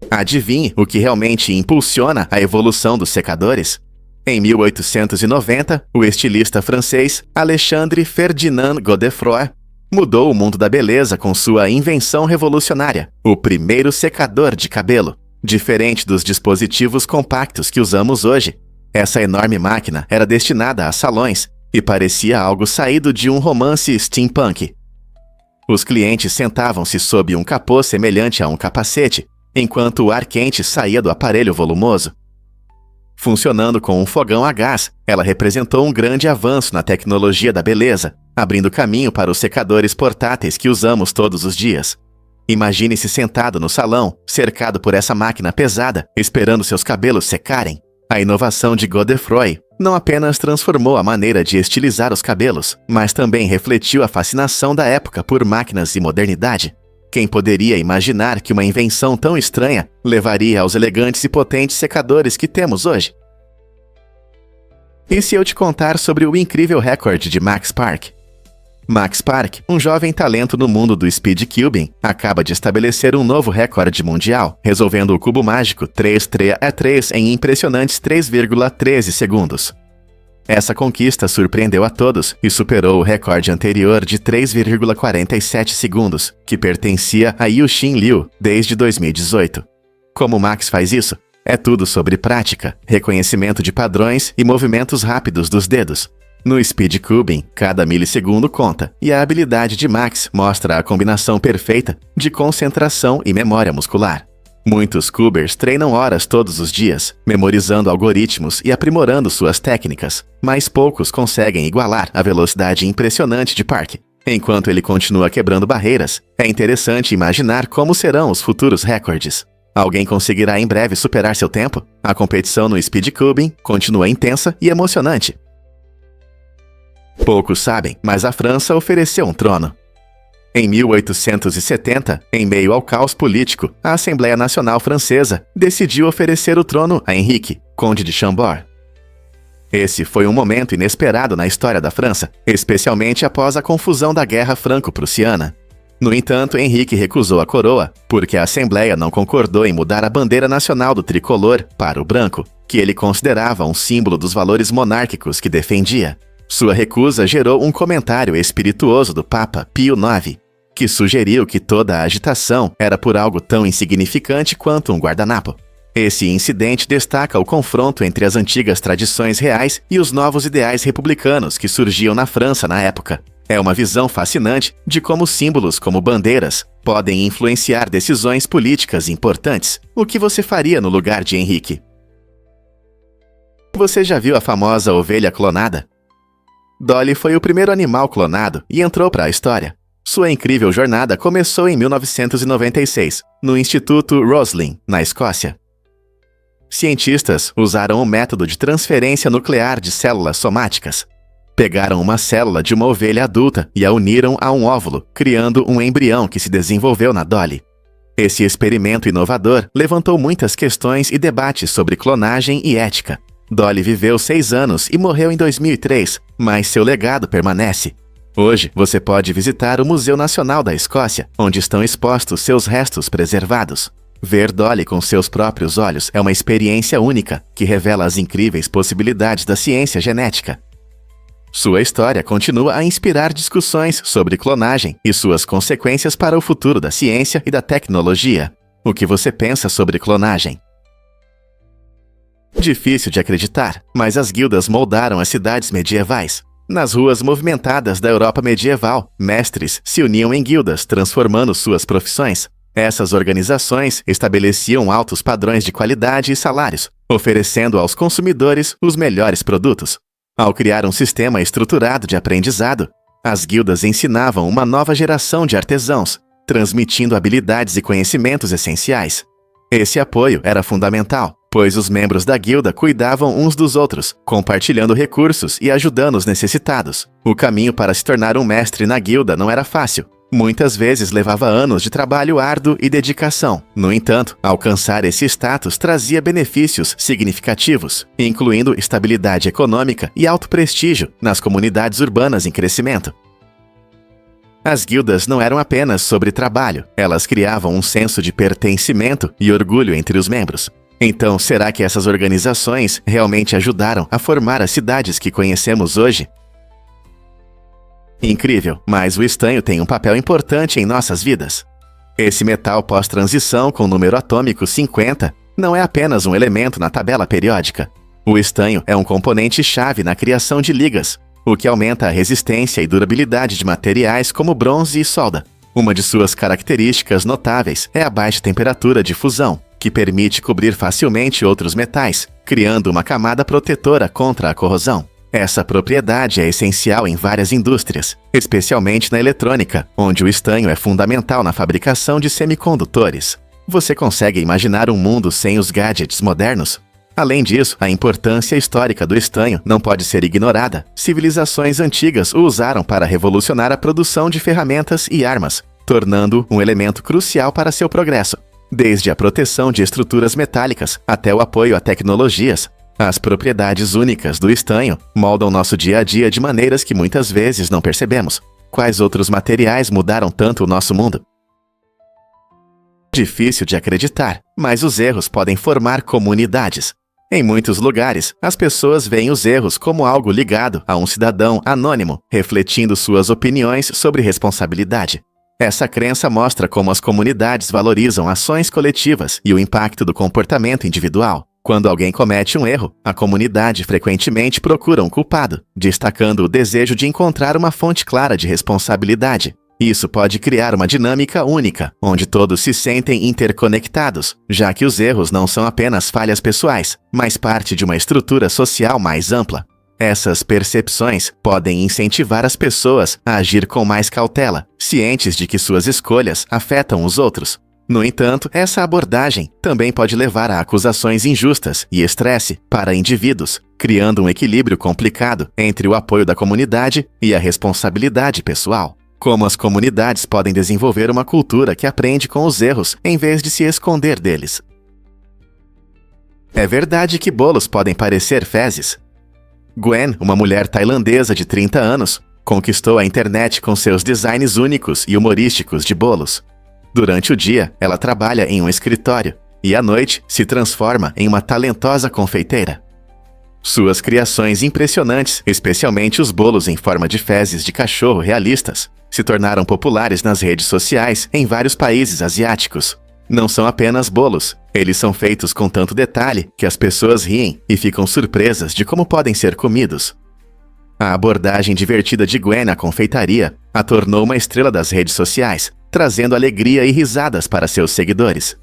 Adivinhe o que realmente impulsiona a evolução dos secadores? Em 1890, o estilista francês Alexandre Ferdinand Godefroy mudou o mundo da beleza com sua invenção revolucionária, o primeiro secador de cabelo. Diferente dos dispositivos compactos que usamos hoje, essa enorme máquina era destinada a salões e parecia algo saído de um romance steampunk. Os clientes sentavam-se sob um capô semelhante a um capacete, enquanto o ar quente saía do aparelho volumoso. Funcionando com um fogão a gás, ela representou um grande avanço na tecnologia da beleza, abrindo caminho para os secadores portáteis que usamos todos os dias. Imagine-se sentado no salão, cercado por essa máquina pesada, esperando seus cabelos secarem. A inovação de Godefroy não apenas transformou a maneira de estilizar os cabelos, mas também refletiu a fascinação da época por máquinas e modernidade. Quem poderia imaginar que uma invenção tão estranha levaria aos elegantes e potentes secadores que temos hoje? E se eu te contar sobre o incrível recorde de Max Park? Max Park, um jovem talento no mundo do speed cubing, acaba de estabelecer um novo recorde mundial, resolvendo o cubo mágico 3-3-3 em impressionantes 3,13 segundos. Essa conquista surpreendeu a todos e superou o recorde anterior de 3,47 segundos, que pertencia a Yu-Xin Liu desde 2018. Como Max faz isso? É tudo sobre prática, reconhecimento de padrões e movimentos rápidos dos dedos. No speed cubing, cada milissegundo conta, e a habilidade de Max mostra a combinação perfeita de concentração e memória muscular. Muitos cubers treinam horas todos os dias, memorizando algoritmos e aprimorando suas técnicas, mas poucos conseguem igualar a velocidade impressionante de Park. Enquanto ele continua quebrando barreiras, é interessante imaginar como serão os futuros recordes. Alguém conseguirá em breve superar seu tempo? A competição no speed cubing continua intensa e emocionante. Poucos sabem, mas a França ofereceu um trono. Em 1870, em meio ao caos político, a Assembleia Nacional Francesa decidiu oferecer o trono a Henrique, conde de Chambord. Esse foi um momento inesperado na história da França, especialmente após a confusão da Guerra Franco-Prussiana. No entanto, Henrique recusou a coroa, porque a Assembleia não concordou em mudar a bandeira nacional do tricolor para o branco, que ele considerava um símbolo dos valores monárquicos que defendia. Sua recusa gerou um comentário espirituoso do Papa Pio IX, que sugeriu que toda a agitação era por algo tão insignificante quanto um guardanapo. Esse incidente destaca o confronto entre as antigas tradições reais e os novos ideais republicanos que surgiam na França na época. É uma visão fascinante de como símbolos como bandeiras podem influenciar decisões políticas importantes. O que você faria no lugar de Henrique? Você já viu a famosa ovelha clonada? Dolly foi o primeiro animal clonado e entrou para a história. Sua incrível jornada começou em 1996, no Instituto Roslin, na Escócia. Cientistas usaram o método de transferência nuclear de células somáticas. Pegaram uma célula de uma ovelha adulta e a uniram a um óvulo, criando um embrião que se desenvolveu na Dolly. Esse experimento inovador levantou muitas questões e debates sobre clonagem e ética. Dolly viveu 6 anos e morreu em 2003, mas seu legado permanece. Hoje, você pode visitar o Museu Nacional da Escócia, onde estão expostos seus restos preservados. Ver Dolly com seus próprios olhos é uma experiência única, que revela as incríveis possibilidades da ciência genética. Sua história continua a inspirar discussões sobre clonagem e suas consequências para o futuro da ciência e da tecnologia. O que você pensa sobre clonagem? Difícil de acreditar, mas as guildas moldaram as cidades medievais. Nas ruas movimentadas da Europa medieval, mestres se uniam em guildas, transformando suas profissões. Essas organizações estabeleciam altos padrões de qualidade e salários, oferecendo aos consumidores os melhores produtos. Ao criar um sistema estruturado de aprendizado, as guildas ensinavam uma nova geração de artesãos, transmitindo habilidades e conhecimentos essenciais. Esse apoio era fundamental, pois os membros da guilda cuidavam uns dos outros, compartilhando recursos e ajudando os necessitados. O caminho para se tornar um mestre na guilda não era fácil. Muitas vezes levava anos de trabalho árduo e dedicação. No entanto, alcançar esse status trazia benefícios significativos, incluindo estabilidade econômica e alto prestígio nas comunidades urbanas em crescimento. As guildas não eram apenas sobre trabalho, elas criavam um senso de pertencimento e orgulho entre os membros. Então, será que essas organizações realmente ajudaram a formar as cidades que conhecemos hoje? Incrível, mas o estanho tem um papel importante em nossas vidas. Esse metal pós-transição com número atômico 50 não é apenas um elemento na tabela periódica. O estanho é um componente-chave na criação de ligas, o que aumenta a resistência e durabilidade de materiais como bronze e solda. Uma de suas características notáveis é a baixa temperatura de fusão, que permite cobrir facilmente outros metais, criando uma camada protetora contra a corrosão. Essa propriedade é essencial em várias indústrias, especialmente na eletrônica, onde o estanho é fundamental na fabricação de semicondutores. Você consegue imaginar um mundo sem os gadgets modernos? Além disso, a importância histórica do estanho não pode ser ignorada. Civilizações antigas o usaram para revolucionar a produção de ferramentas e armas, tornando-o um elemento crucial para seu progresso. Desde a proteção de estruturas metálicas até o apoio a tecnologias, as propriedades únicas do estanho moldam nosso dia a dia de maneiras que muitas vezes não percebemos. Quais outros materiais mudaram tanto o nosso mundo? Difícil de acreditar, mas os erros podem formar comunidades. Em muitos lugares, as pessoas veem os erros como algo ligado a um cidadão anônimo, refletindo suas opiniões sobre responsabilidade. Essa crença mostra como as comunidades valorizam ações coletivas e o impacto do comportamento individual. Quando alguém comete um erro, a comunidade frequentemente procura um culpado, destacando o desejo de encontrar uma fonte clara de responsabilidade. Isso pode criar uma dinâmica única, onde todos se sentem interconectados, já que os erros não são apenas falhas pessoais, mas parte de uma estrutura social mais ampla. Essas percepções podem incentivar as pessoas a agir com mais cautela, cientes de que suas escolhas afetam os outros. No entanto, essa abordagem também pode levar a acusações injustas e estresse para indivíduos, criando um equilíbrio complicado entre o apoio da comunidade e a responsabilidade pessoal. Como as comunidades podem desenvolver uma cultura que aprende com os erros em vez de se esconder deles? É verdade que bolos podem parecer fezes? Gwen, uma mulher tailandesa de 30 anos, conquistou a internet com seus designs únicos e humorísticos de bolos. Durante o dia, ela trabalha em um escritório e à noite se transforma em uma talentosa confeiteira. Suas criações impressionantes, especialmente os bolos em forma de fezes de cachorro realistas, se tornaram populares nas redes sociais em vários países asiáticos. Não são apenas bolos, eles são feitos com tanto detalhe que as pessoas riem e ficam surpresas de como podem ser comidos. A abordagem divertida de Gwen à confeitaria a tornou uma estrela das redes sociais, trazendo alegria e risadas para seus seguidores.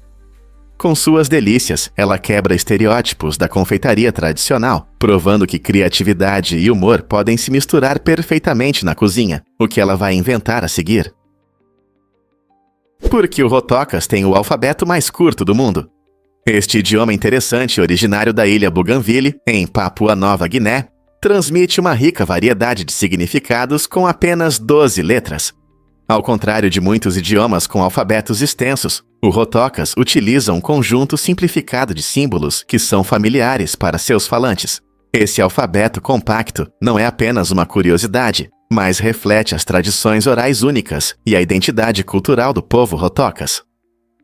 Com suas delícias, ela quebra estereótipos da confeitaria tradicional, provando que criatividade e humor podem se misturar perfeitamente na cozinha, o que ela vai inventar a seguir. Por que o Rotocas tem o alfabeto mais curto do mundo? Este idioma interessante, originário da ilha Bougainville, em Papua Nova Guiné, transmite uma rica variedade de significados com apenas 12 letras. Ao contrário de muitos idiomas com alfabetos extensos, o Rotokas utiliza um conjunto simplificado de símbolos que são familiares para seus falantes. Esse alfabeto compacto não é apenas uma curiosidade, mas reflete as tradições orais únicas e a identidade cultural do povo Rotokas.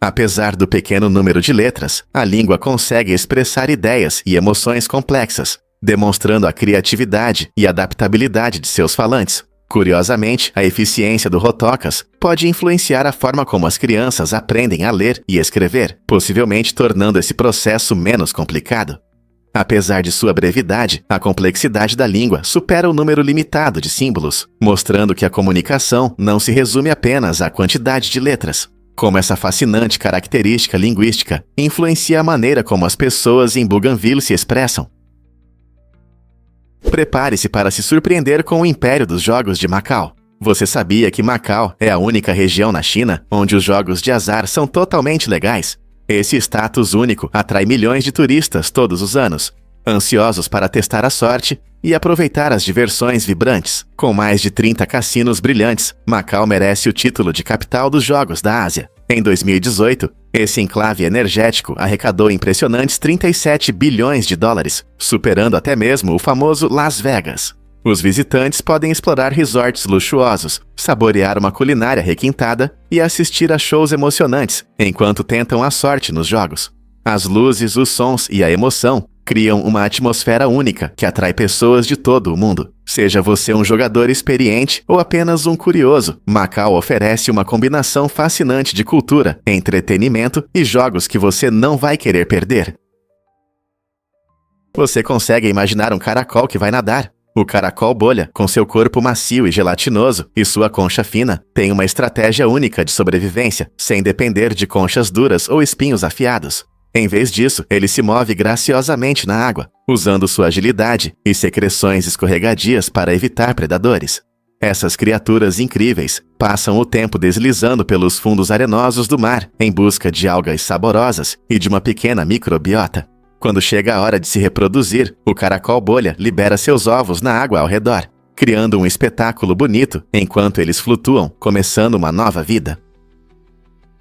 Apesar do pequeno número de letras, a língua consegue expressar ideias e emoções complexas, demonstrando a criatividade e adaptabilidade de seus falantes. Curiosamente, a eficiência do Rotokas pode influenciar a forma como as crianças aprendem a ler e escrever, possivelmente tornando esse processo menos complicado. Apesar de sua brevidade, a complexidade da língua supera o número limitado de símbolos, mostrando que a comunicação não se resume apenas à quantidade de letras. Como essa fascinante característica linguística influencia a maneira como as pessoas em Bougainville se expressam. Prepare-se para se surpreender com o Império dos Jogos de Macau. Você sabia que Macau é a única região na China onde os jogos de azar são totalmente legais? Esse status único atrai milhões de turistas todos os anos, ansiosos para testar a sorte e aproveitar as diversões vibrantes. Com mais de 30 cassinos brilhantes, Macau merece o título de capital dos Jogos da Ásia. Em 2018, esse enclave energético arrecadou impressionantes 37 bilhões de dólares, superando até mesmo o famoso Las Vegas. Os visitantes podem explorar resorts luxuosos, saborear uma culinária requintada e assistir a shows emocionantes enquanto tentam a sorte nos jogos. As luzes, os sons e a emoção criam uma atmosfera única que atrai pessoas de todo o mundo. Seja você um jogador experiente ou apenas um curioso, Macau oferece uma combinação fascinante de cultura, entretenimento e jogos que você não vai querer perder. Você consegue imaginar um caracol que vai nadar? O caracol bolha, com seu corpo macio e gelatinoso e sua concha fina, tem uma estratégia única de sobrevivência, sem depender de conchas duras ou espinhos afiados. Em vez disso, ele se move graciosamente na água, usando sua agilidade e secreções escorregadias para evitar predadores. Essas criaturas incríveis passam o tempo deslizando pelos fundos arenosos do mar em busca de algas saborosas e de uma pequena microbiota. Quando chega a hora de se reproduzir, o caracol bolha libera seus ovos na água ao redor, criando um espetáculo bonito enquanto eles flutuam, começando uma nova vida.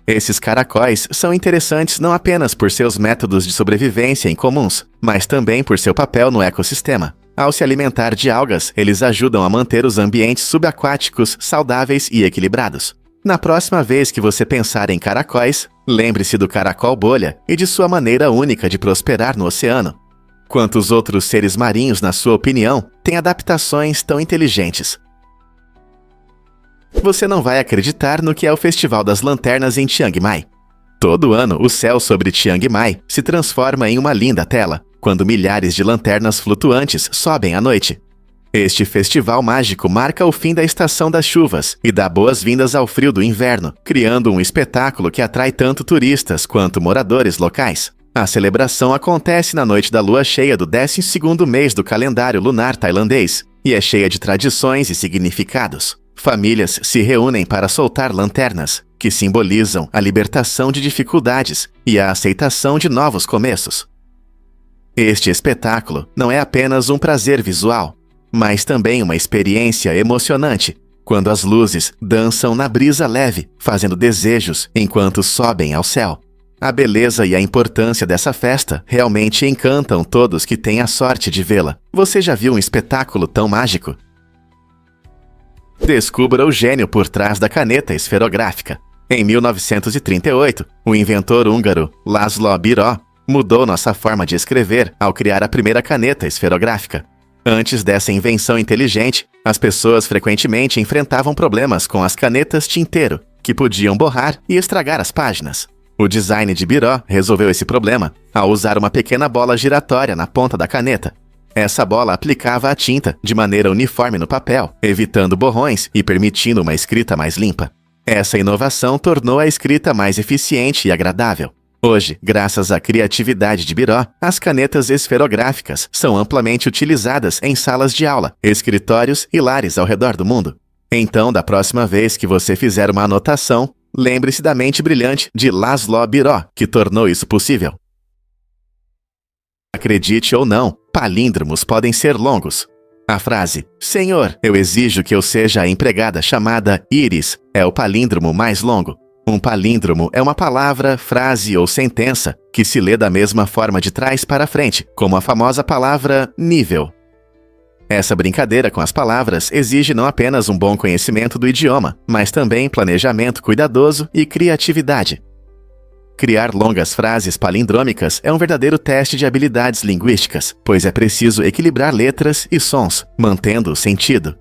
Esses caracóis são interessantes não apenas por seus métodos de sobrevivência incomuns, mas também por seu papel no ecossistema. Ao se alimentar de algas, eles ajudam a manter os ambientes subaquáticos saudáveis e equilibrados. Na próxima vez que você pensar em caracóis, lembre-se do caracol bolha e de sua maneira única de prosperar no oceano. Quantos outros seres marinhos, na sua opinião, têm adaptações tão inteligentes? Você não vai acreditar no que é o Festival das Lanternas em Chiang Mai. Todo ano, o céu sobre Chiang Mai se transforma em uma linda tela, quando milhares de lanternas flutuantes sobem à noite. Este festival mágico marca o fim da estação das chuvas e dá boas-vindas ao frio do inverno, criando um espetáculo que atrai tanto turistas quanto moradores locais. A celebração acontece na noite da lua cheia do 12º mês do calendário lunar tailandês e é cheia de tradições e significados. Famílias se reúnem para soltar lanternas, que simbolizam a libertação de dificuldades e a aceitação de novos começos. Este espetáculo não é apenas um prazer visual, mas também uma experiência emocionante, quando as luzes dançam na brisa leve, fazendo desejos enquanto sobem ao céu. A beleza e a importância dessa festa realmente encantam todos que têm a sorte de vê-la. Você já viu um espetáculo tão mágico? Descubra o gênio por trás da caneta esferográfica. Em 1938, o inventor húngaro László Biró mudou nossa forma de escrever ao criar a primeira caneta esferográfica. Antes dessa invenção inteligente, as pessoas frequentemente enfrentavam problemas com as canetas tinteiro, que podiam borrar e estragar as páginas. O design de Biró resolveu esse problema ao usar uma pequena bola giratória na ponta da caneta. Essa bola aplicava a tinta de maneira uniforme no papel, evitando borrões e permitindo uma escrita mais limpa. Essa inovação tornou a escrita mais eficiente e agradável. Hoje, graças à criatividade de Biró, as canetas esferográficas são amplamente utilizadas em salas de aula, escritórios e lares ao redor do mundo. Então, da próxima vez que você fizer uma anotação, lembre-se da mente brilhante de László Biró, que tornou isso possível. Acredite ou não, palíndromos podem ser longos. A frase, Senhor, eu exijo que eu seja a empregada chamada Íris, é o palíndromo mais longo. Um palíndromo é uma palavra, frase ou sentença que se lê da mesma forma de trás para frente, como a famosa palavra nível. Essa brincadeira com as palavras exige não apenas um bom conhecimento do idioma, mas também planejamento cuidadoso e criatividade. Criar longas frases palindrômicas é um verdadeiro teste de habilidades linguísticas, pois é preciso equilibrar letras e sons, mantendo o sentido.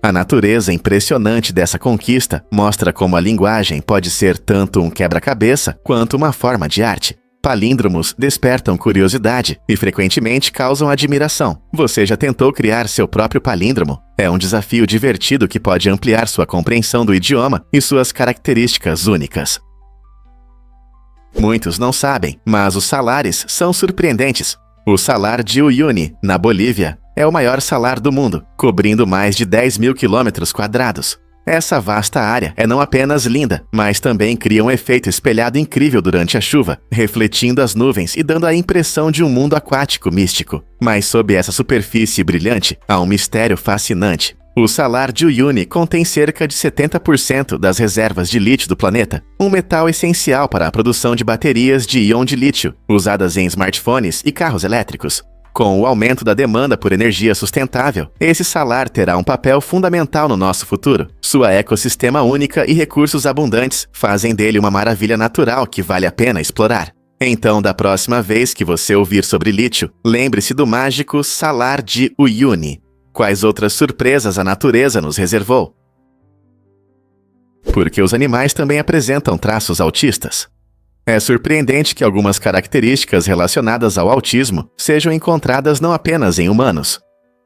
A natureza impressionante dessa conquista mostra como a linguagem pode ser tanto um quebra-cabeça quanto uma forma de arte. Palíndromos despertam curiosidade e frequentemente causam admiração. Você já tentou criar seu próprio palíndromo? É um desafio divertido que pode ampliar sua compreensão do idioma e suas características únicas. Muitos não sabem, mas os salares são surpreendentes. O salar de Uyuni, na Bolívia, é o maior salar do mundo, cobrindo mais de 10 mil quilômetros quadrados. Essa vasta área é não apenas linda, mas também cria um efeito espelhado incrível durante a chuva, refletindo as nuvens e dando a impressão de um mundo aquático místico. Mas sob essa superfície brilhante, há um mistério fascinante. O salar de Uyuni contém cerca de 70% das reservas de lítio do planeta, um metal essencial para a produção de baterias de íon de lítio, usadas em smartphones e carros elétricos. Com o aumento da demanda por energia sustentável, esse salar terá um papel fundamental no nosso futuro. Sua ecossistema única e recursos abundantes fazem dele uma maravilha natural que vale a pena explorar. Então, da próxima vez que você ouvir sobre lítio, lembre-se do mágico Salar de Uyuni. Quais outras surpresas a natureza nos reservou? Porque os animais também apresentam traços autistas. É surpreendente que algumas características relacionadas ao autismo sejam encontradas não apenas em humanos.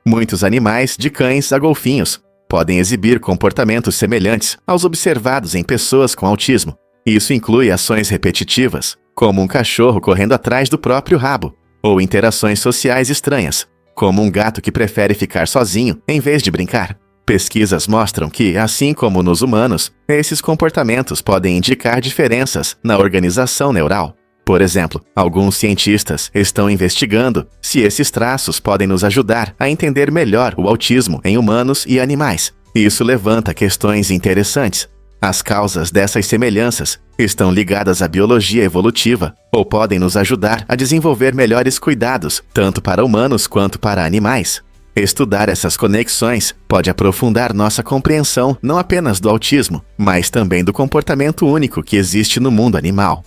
Muitos animais, de cães a golfinhos, podem exibir comportamentos semelhantes aos observados em pessoas com autismo. Isso inclui ações repetitivas, como um cachorro correndo atrás do próprio rabo, ou interações sociais estranhas, como um gato que prefere ficar sozinho em vez de brincar. Pesquisas mostram que, assim como nos humanos, esses comportamentos podem indicar diferenças na organização neural. Por exemplo, alguns cientistas estão investigando se esses traços podem nos ajudar a entender melhor o autismo em humanos e animais. Isso levanta questões interessantes. As causas dessas semelhanças estão ligadas à biologia evolutiva ou podem nos ajudar a desenvolver melhores cuidados, tanto para humanos quanto para animais. Estudar essas conexões pode aprofundar nossa compreensão não apenas do autismo, mas também do comportamento único que existe no mundo animal.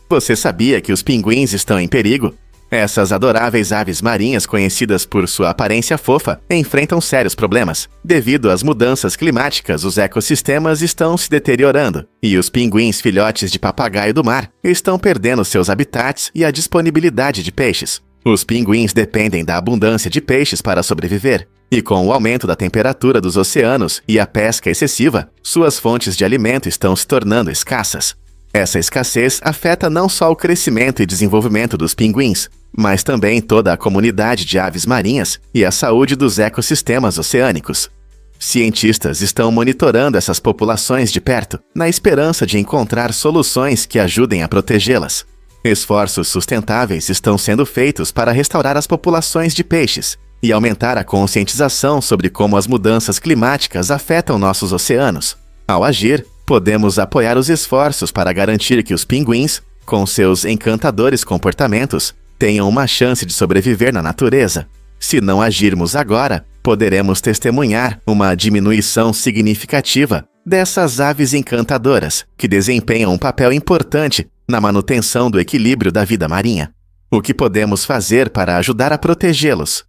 Você sabia que os pinguins estão em perigo? Essas adoráveis aves marinhas, conhecidas por sua aparência fofa, enfrentam sérios problemas. Devido às mudanças climáticas, os ecossistemas estão se deteriorando, e os pinguins filhotes de papagaio do mar estão perdendo seus habitats e a disponibilidade de peixes. Os pinguins dependem da abundância de peixes para sobreviver, e com o aumento da temperatura dos oceanos e a pesca excessiva, suas fontes de alimento estão se tornando escassas. Essa escassez afeta não só o crescimento e desenvolvimento dos pinguins, mas também toda a comunidade de aves marinhas e a saúde dos ecossistemas oceânicos. Cientistas estão monitorando essas populações de perto, na esperança de encontrar soluções que ajudem a protegê-las. Esforços sustentáveis estão sendo feitos para restaurar as populações de peixes e aumentar a conscientização sobre como as mudanças climáticas afetam nossos oceanos. Ao agir, podemos apoiar os esforços para garantir que os pinguins, com seus encantadores comportamentos, tenham uma chance de sobreviver na natureza. Se não agirmos agora, poderemos testemunhar uma diminuição significativa dessas aves encantadoras, que desempenham um papel importante na manutenção do equilíbrio da vida marinha. O que podemos fazer para ajudar a protegê-los?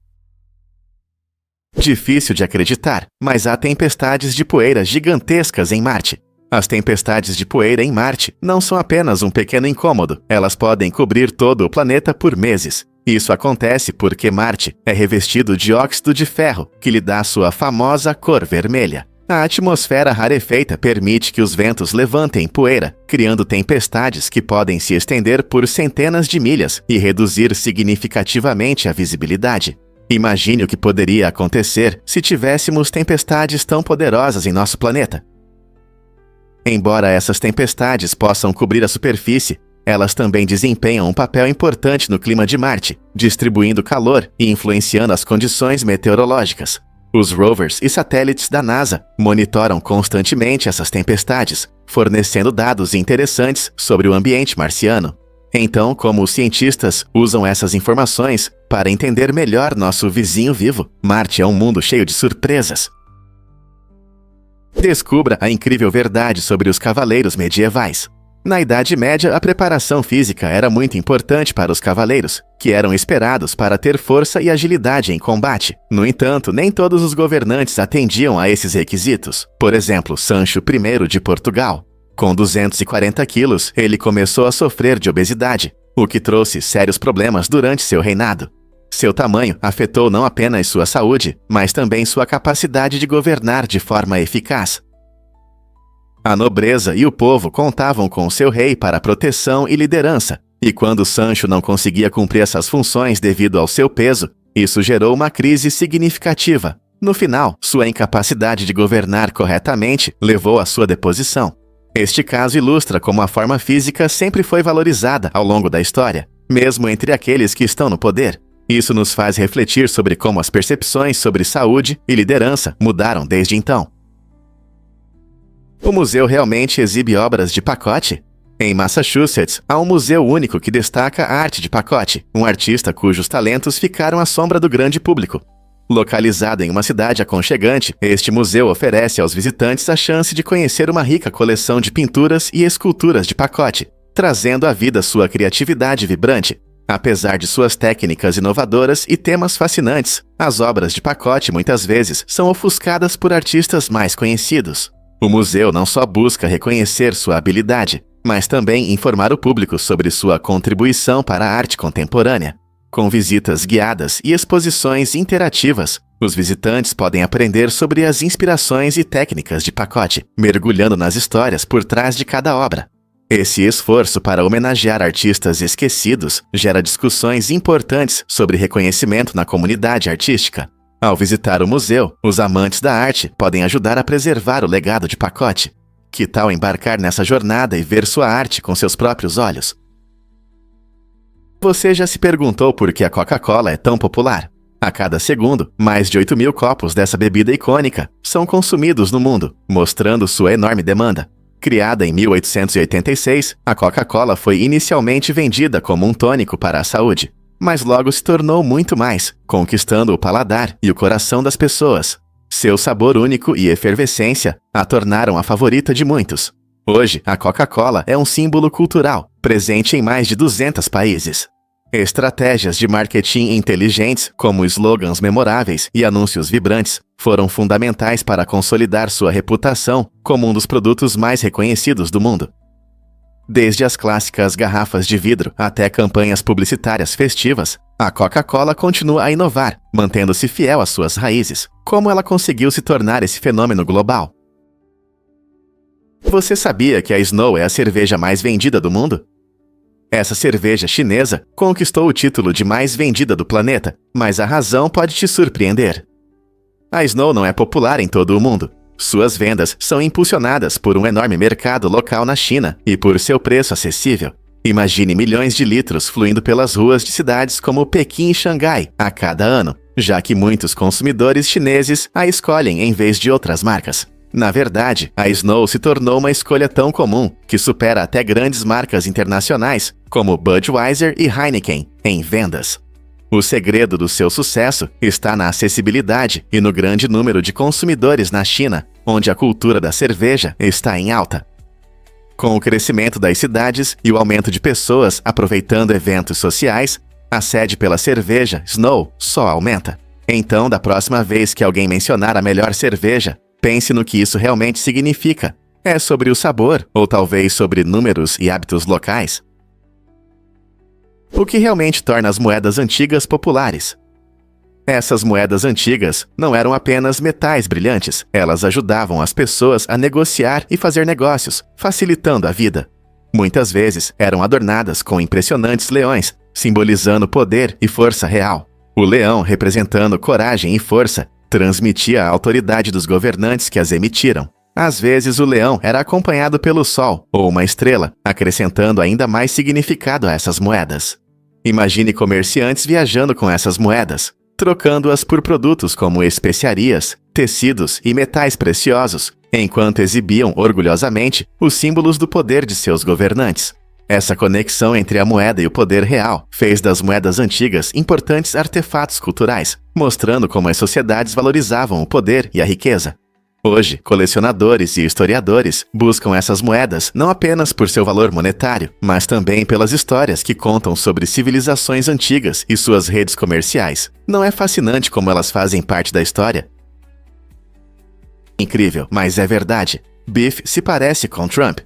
Difícil de acreditar, mas há tempestades de poeira gigantescas em Marte. As tempestades de poeira em Marte não são apenas um pequeno incômodo, elas podem cobrir todo o planeta por meses. Isso acontece porque Marte é revestido de óxido de ferro, que lhe dá sua famosa cor vermelha. A atmosfera rarefeita permite que os ventos levantem poeira, criando tempestades que podem se estender por centenas de milhas e reduzir significativamente a visibilidade. Imagine o que poderia acontecer se tivéssemos tempestades tão poderosas em nosso planeta. Embora essas tempestades possam cobrir a superfície, Elas também desempenham um papel importante no clima de Marte, distribuindo calor e influenciando as condições meteorológicas. Os rovers e satélites da NASA monitoram constantemente essas tempestades, fornecendo dados interessantes sobre o ambiente marciano. Então, como os cientistas usam essas informações para entender melhor nosso vizinho vivo? Marte é um mundo cheio de surpresas. Descubra a incrível verdade sobre os cavaleiros medievais. Na Idade Média, a preparação física era muito importante para os cavaleiros, que eram esperados para ter força e agilidade em combate. No entanto, nem todos os governantes atendiam a esses requisitos. Por exemplo, Sancho I de Portugal. Com 240 quilos, ele começou a sofrer de obesidade, o que trouxe sérios problemas durante seu reinado. Seu tamanho afetou não apenas sua saúde, mas também sua capacidade de governar de forma eficaz. A nobreza e o povo contavam com seu rei para proteção e liderança, e quando Sancho não conseguia cumprir essas funções devido ao seu peso, isso gerou uma crise significativa. No final, sua incapacidade de governar corretamente levou à sua deposição. Este caso ilustra como a forma física sempre foi valorizada ao longo da história, mesmo entre aqueles que estão no poder. Isso nos faz refletir sobre como as percepções sobre saúde e liderança mudaram desde então. O museu realmente exibe obras de pacote? Em Massachusetts, há um museu único que destaca a arte de pacote, um artista cujos talentos ficaram à sombra do grande público. Localizado em uma cidade aconchegante, este museu oferece aos visitantes a chance de conhecer uma rica coleção de pinturas e esculturas de pacote, trazendo à vida sua criatividade vibrante. Apesar de suas técnicas inovadoras e temas fascinantes, as obras de pacote muitas vezes são ofuscadas por artistas mais conhecidos. O museu não só busca reconhecer sua habilidade, mas também informar o público sobre sua contribuição para a arte contemporânea. Com visitas guiadas e exposições interativas, os visitantes podem aprender sobre as inspirações e técnicas de pacote, mergulhando nas histórias por trás de cada obra. Esse esforço para homenagear artistas esquecidos gera discussões importantes sobre reconhecimento na comunidade artística. Ao visitar o museu, os amantes da arte podem ajudar a preservar o legado de pacote. Que tal embarcar nessa jornada e ver sua arte com seus próprios olhos? Você já se perguntou por que a Coca-Cola é tão popular? A cada segundo, mais de 8.000 copos dessa bebida icônica são consumidos no mundo, mostrando sua enorme demanda. Criada em 1886, a Coca-Cola foi inicialmente vendida como um tônico para a saúde, mas logo se tornou muito mais, conquistando o paladar e o coração das pessoas. Seu sabor único e efervescência a tornaram a favorita de muitos. Hoje, a Coca-Cola é um símbolo cultural, presente em mais de 200 países. Estratégias de marketing inteligentes, como slogans memoráveis e anúncios vibrantes, foram fundamentais para consolidar sua reputação como um dos produtos mais reconhecidos do mundo. Desde as clássicas garrafas de vidro até campanhas publicitárias festivas, a Coca-Cola continua a inovar, mantendo-se fiel às suas raízes. Como ela conseguiu se tornar esse fenômeno global? Você sabia que a Snow é a cerveja mais vendida do mundo? Essa cerveja chinesa conquistou o título de mais vendida do planeta, mas a razão pode te surpreender. A Snow não é popular em todo o mundo. Suas vendas são impulsionadas por um enorme mercado local na China e por seu preço acessível. Imagine milhões de litros fluindo pelas ruas de cidades como Pequim e Xangai a cada ano, já que muitos consumidores chineses a escolhem em vez de outras marcas. Na verdade, a Snow se tornou uma escolha tão comum que supera até grandes marcas internacionais como Budweiser e Heineken em vendas. O segredo do seu sucesso está na acessibilidade e no grande número de consumidores na China, onde a cultura da cerveja está em alta. Com o crescimento das cidades e o aumento de pessoas aproveitando eventos sociais, a sede pela cerveja Snow só aumenta. Então, da próxima vez que alguém mencionar a melhor cerveja, pense no que isso realmente significa. É sobre o sabor, ou talvez sobre números e hábitos locais? O que realmente torna as moedas antigas populares? Essas moedas antigas não eram apenas metais brilhantes, elas ajudavam as pessoas a negociar e fazer negócios, facilitando a vida. Muitas vezes eram adornadas com impressionantes leões, simbolizando poder e força real. O leão, representando coragem e força, transmitia a autoridade dos governantes que as emitiram. Às vezes o leão era acompanhado pelo sol ou uma estrela, acrescentando ainda mais significado a essas moedas. Imagine comerciantes viajando com essas moedas, trocando-as por produtos como especiarias, tecidos e metais preciosos, enquanto exibiam orgulhosamente os símbolos do poder de seus governantes. Essa conexão entre a moeda e o poder real fez das moedas antigas importantes artefatos culturais, mostrando como as sociedades valorizavam o poder e a riqueza. Hoje, colecionadores e historiadores buscam essas moedas não apenas por seu valor monetário, mas também pelas histórias que contam sobre civilizações antigas e suas redes comerciais. Não é fascinante como elas fazem parte da história? Incrível, mas é verdade. Biff se parece com Trump.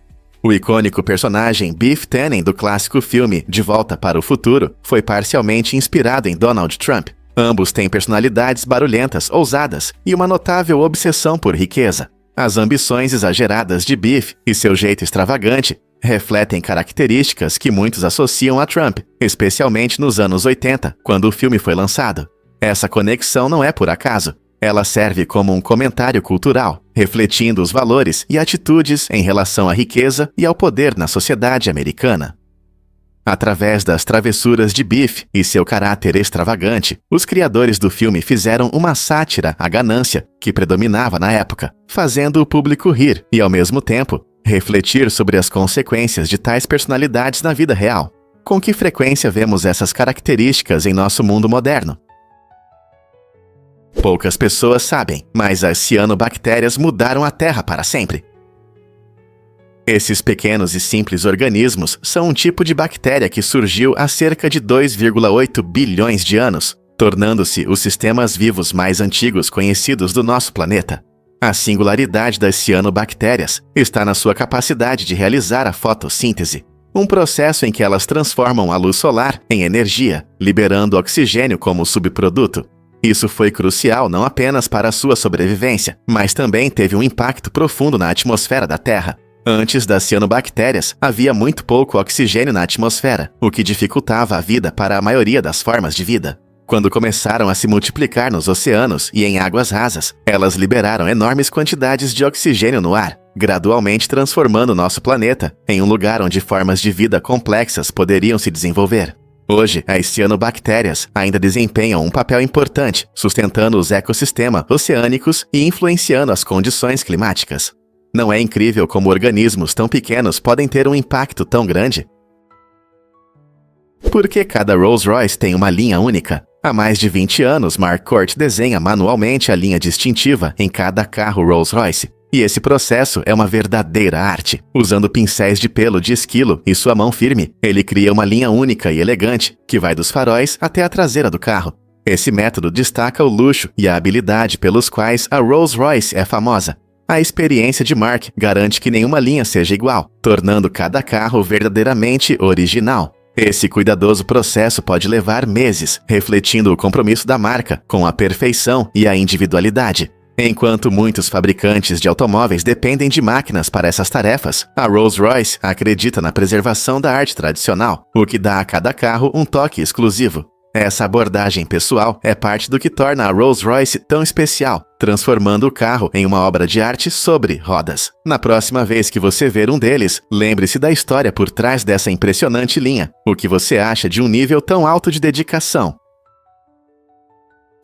O icônico personagem Biff Tannen do clássico filme De Volta para o Futuro foi parcialmente inspirado em Donald Trump. Ambos têm personalidades barulhentas, ousadas e uma notável obsessão por riqueza. As ambições exageradas de Biff e seu jeito extravagante refletem características que muitos associam a Trump, especialmente nos anos 80, quando o filme foi lançado. Essa conexão não é por acaso. Ela serve como um comentário cultural, refletindo os valores e atitudes em relação à riqueza e ao poder na sociedade americana. Através das travessuras de Biff e seu caráter extravagante, os criadores do filme fizeram uma sátira à ganância que predominava na época, fazendo o público rir e, ao mesmo tempo, refletir sobre as consequências de tais personalidades na vida real. Com que frequência vemos essas características em nosso mundo moderno? Poucas pessoas sabem, mas as cianobactérias mudaram a Terra para sempre. Esses pequenos e simples organismos são um tipo de bactéria que surgiu há cerca de 2,8 bilhões de anos, tornando-se os sistemas vivos mais antigos conhecidos do nosso planeta. A singularidade das cianobactérias está na sua capacidade de realizar a fotossíntese, um processo em que elas transformam a luz solar em energia, liberando oxigênio como subproduto. Isso foi crucial não apenas para a sua sobrevivência, mas também teve um impacto profundo na atmosfera da Terra. Antes das cianobactérias, havia muito pouco oxigênio na atmosfera, o que dificultava a vida para a maioria das formas de vida. Quando começaram a se multiplicar nos oceanos e em águas rasas, elas liberaram enormes quantidades de oxigênio no ar, gradualmente transformando nosso planeta em um lugar onde formas de vida complexas poderiam se desenvolver. Hoje, as cianobactérias ainda desempenham um papel importante, sustentando os ecossistemas oceânicos e influenciando as condições climáticas. Não é incrível como organismos tão pequenos podem ter um impacto tão grande? Por que cada Rolls-Royce tem uma linha única? Há mais de 20 anos, Mark Court desenha manualmente a linha distintiva em cada carro Rolls-Royce. E esse processo é uma verdadeira arte. Usando pincéis de pelo de esquilo e sua mão firme, ele cria uma linha única e elegante, que vai dos faróis até a traseira do carro. Esse método destaca o luxo e a habilidade pelos quais a Rolls-Royce é famosa. A experiência de Mark garante que nenhuma linha seja igual, tornando cada carro verdadeiramente original. Esse cuidadoso processo pode levar meses, refletindo o compromisso da marca com a perfeição e a individualidade. Enquanto muitos fabricantes de automóveis dependem de máquinas para essas tarefas, a Rolls-Royce acredita na preservação da arte tradicional, o que dá a cada carro um toque exclusivo. Essa abordagem pessoal é parte do que torna a Rolls-Royce tão especial, transformando o carro em uma obra de arte sobre rodas. Na próxima vez que você ver um deles, lembre-se da história por trás dessa impressionante linha. O que você acha de um nível tão alto de dedicação?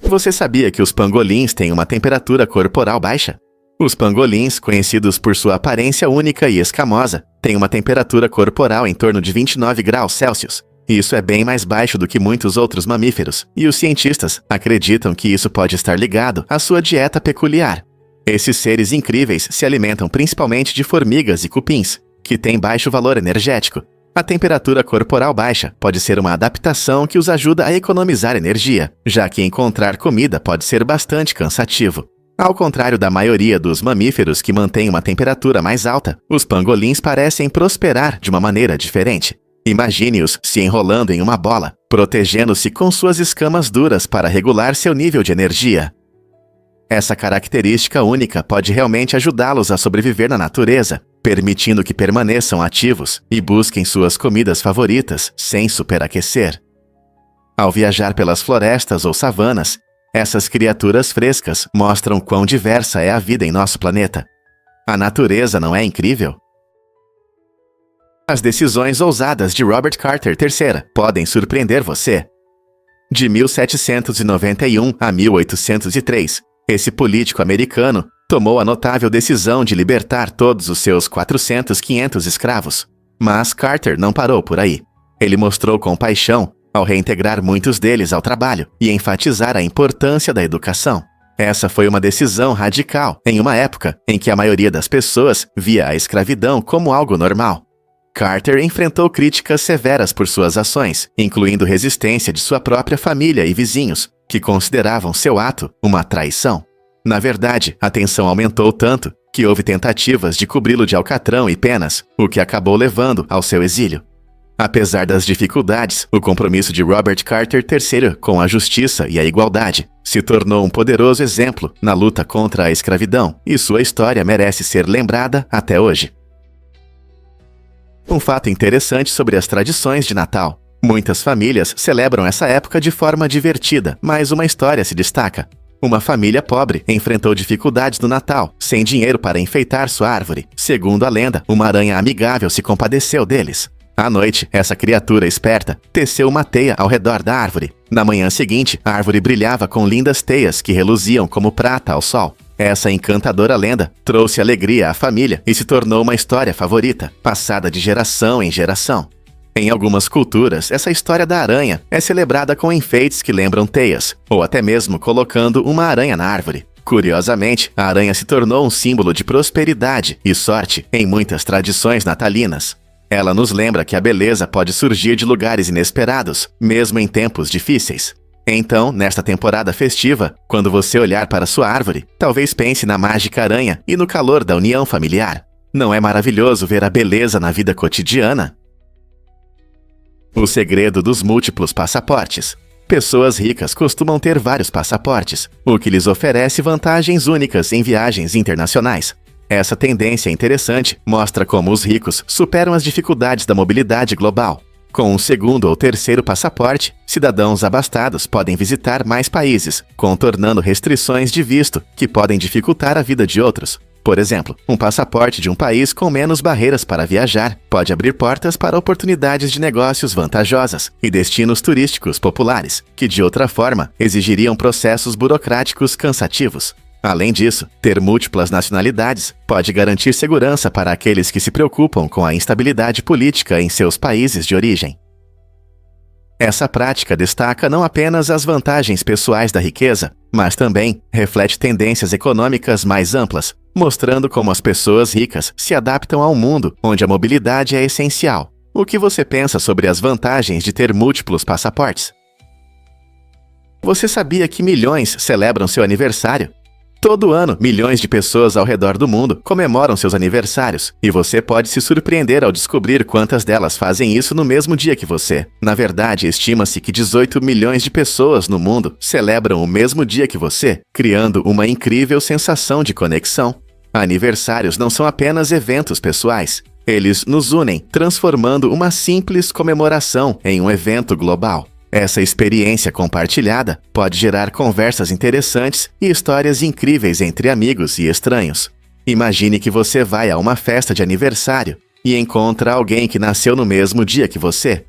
Você sabia que os pangolins têm uma temperatura corporal baixa? Os pangolins, conhecidos por sua aparência única e escamosa, têm uma temperatura corporal em torno de 29 graus Celsius. Isso é bem mais baixo do que muitos outros mamíferos, e os cientistas acreditam que isso pode estar ligado à sua dieta peculiar. Esses seres incríveis se alimentam principalmente de formigas e cupins, que têm baixo valor energético. A temperatura corporal baixa pode ser uma adaptação que os ajuda a economizar energia, já que encontrar comida pode ser bastante cansativo. Ao contrário da maioria dos mamíferos que mantêm uma temperatura mais alta, os pangolins parecem prosperar de uma maneira diferente. Imagine-os se enrolando em uma bola, protegendo-se com suas escamas duras para regular seu nível de energia. Essa característica única pode realmente ajudá-los a sobreviver na natureza, permitindo que permaneçam ativos e busquem suas comidas favoritas sem superaquecer. Ao viajar pelas florestas ou savanas, essas criaturas frescas mostram quão diversa é a vida em nosso planeta. A natureza não é incrível? As decisões ousadas de Robert Carter III podem surpreender você. De 1791 a 1803, esse político americano tomou a notável decisão de libertar todos os seus 500 escravos. Mas Carter não parou por aí. Ele mostrou compaixão ao reintegrar muitos deles ao trabalho e enfatizar a importância da educação. Essa foi uma decisão radical em uma época em que a maioria das pessoas via a escravidão como algo normal. Carter enfrentou críticas severas por suas ações, incluindo resistência de sua própria família e vizinhos, que consideravam seu ato uma traição. Na verdade, a tensão aumentou tanto que houve tentativas de cobri-lo de alcatrão e penas, o que acabou levando ao seu exílio. Apesar das dificuldades, o compromisso de Robert Carter III com a justiça e a igualdade se tornou um poderoso exemplo na luta contra a escravidão, e sua história merece ser lembrada até hoje. Um fato interessante sobre as tradições de Natal. Muitas famílias celebram essa época de forma divertida, mas uma história se destaca. Uma família pobre enfrentou dificuldades no Natal, sem dinheiro para enfeitar sua árvore. Segundo a lenda, uma aranha amigável se compadeceu deles. À noite, essa criatura esperta teceu uma teia ao redor da árvore. Na manhã seguinte, a árvore brilhava com lindas teias que reluziam como prata ao sol. Essa encantadora lenda trouxe alegria à família e se tornou uma história favorita, passada de geração em geração. Em algumas culturas, essa história da aranha é celebrada com enfeites que lembram teias, ou até mesmo colocando uma aranha na árvore. Curiosamente, a aranha se tornou um símbolo de prosperidade e sorte em muitas tradições natalinas. Ela nos lembra que a beleza pode surgir de lugares inesperados, mesmo em tempos difíceis. Então, nesta temporada festiva, quando você olhar para sua árvore, talvez pense na mágica aranha e no calor da união familiar. Não é maravilhoso ver a beleza na vida cotidiana? O segredo dos múltiplos passaportes. Pessoas ricas costumam ter vários passaportes, o que lhes oferece vantagens únicas em viagens internacionais. Essa tendência interessante mostra como os ricos superam as dificuldades da mobilidade global. Com um segundo ou terceiro passaporte, cidadãos abastados podem visitar mais países, contornando restrições de visto que podem dificultar a vida de outros. Por exemplo, um passaporte de um país com menos barreiras para viajar pode abrir portas para oportunidades de negócios vantajosas e destinos turísticos populares, que de outra forma exigiriam processos burocráticos cansativos. Além disso, ter múltiplas nacionalidades pode garantir segurança para aqueles que se preocupam com a instabilidade política em seus países de origem. Essa prática destaca não apenas as vantagens pessoais da riqueza, mas também reflete tendências econômicas mais amplas, mostrando como as pessoas ricas se adaptam a um mundo onde a mobilidade é essencial. O que você pensa sobre as vantagens de ter múltiplos passaportes? Você sabia que milhões celebram seu aniversário? Todo ano, milhões de pessoas ao redor do mundo comemoram seus aniversários, e você pode se surpreender ao descobrir quantas delas fazem isso no mesmo dia que você. Na verdade, estima-se que 18 milhões de pessoas no mundo celebram o mesmo dia que você, criando uma incrível sensação de conexão. Aniversários não são apenas eventos pessoais. Eles nos unem, transformando uma simples comemoração em um evento global. Essa experiência compartilhada pode gerar conversas interessantes e histórias incríveis entre amigos e estranhos. Imagine que você vai a uma festa de aniversário e encontra alguém que nasceu no mesmo dia que você.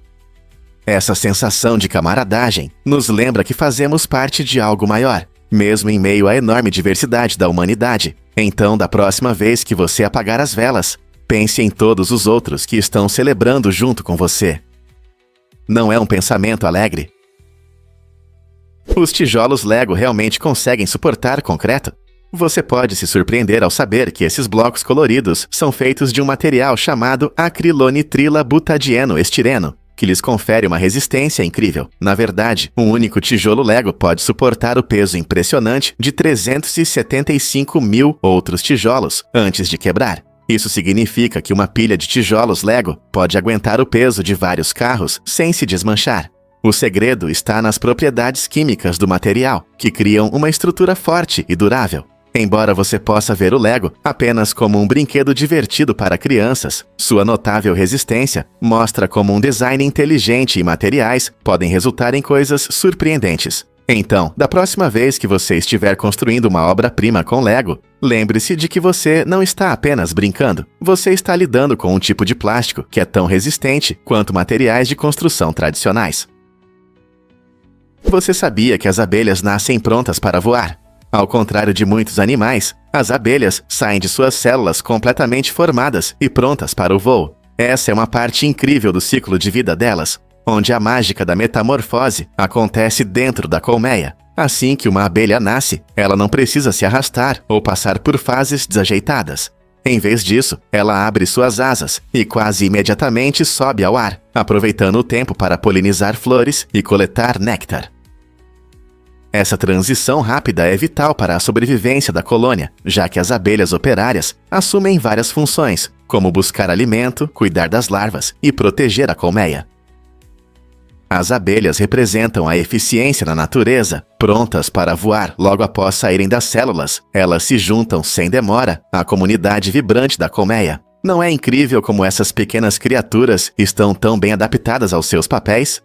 Essa sensação de camaradagem nos lembra que fazemos parte de algo maior, mesmo em meio à enorme diversidade da humanidade. Então, da próxima vez que você apagar as velas, pense em todos os outros que estão celebrando junto com você. Não é um pensamento alegre? Os tijolos Lego realmente conseguem suportar concreto? Você pode se surpreender ao saber que esses blocos coloridos são feitos de um material chamado acrilonitrila-butadieno-estireno, que lhes confere uma resistência incrível. Na verdade, um único tijolo Lego pode suportar o peso impressionante de 375 mil outros tijolos antes de quebrar. Isso significa que uma pilha de tijolos Lego pode aguentar o peso de vários carros sem se desmanchar. O segredo está nas propriedades químicas do material, que criam uma estrutura forte e durável. Embora você possa ver o Lego apenas como um brinquedo divertido para crianças, sua notável resistência mostra como um design inteligente e materiais podem resultar em coisas surpreendentes. Então, da próxima vez que você estiver construindo uma obra-prima com Lego, lembre-se de que você não está apenas brincando. Você está lidando com um tipo de plástico que é tão resistente quanto materiais de construção tradicionais. Você sabia que as abelhas nascem prontas para voar? Ao contrário de muitos animais, as abelhas saem de suas células completamente formadas e prontas para o voo. Essa é uma parte incrível do ciclo de vida delas, onde a mágica da metamorfose acontece dentro da colmeia. Assim que uma abelha nasce, ela não precisa se arrastar ou passar por fases desajeitadas. Em vez disso, ela abre suas asas e quase imediatamente sobe ao ar, aproveitando o tempo para polinizar flores e coletar néctar. Essa transição rápida é vital para a sobrevivência da colônia, já que as abelhas operárias assumem várias funções, como buscar alimento, cuidar das larvas e proteger a colmeia. As abelhas representam a eficiência na natureza, prontas para voar logo após saírem das células. Elas se juntam sem demora à comunidade vibrante da colmeia. Não é incrível como essas pequenas criaturas estão tão bem adaptadas aos seus papéis?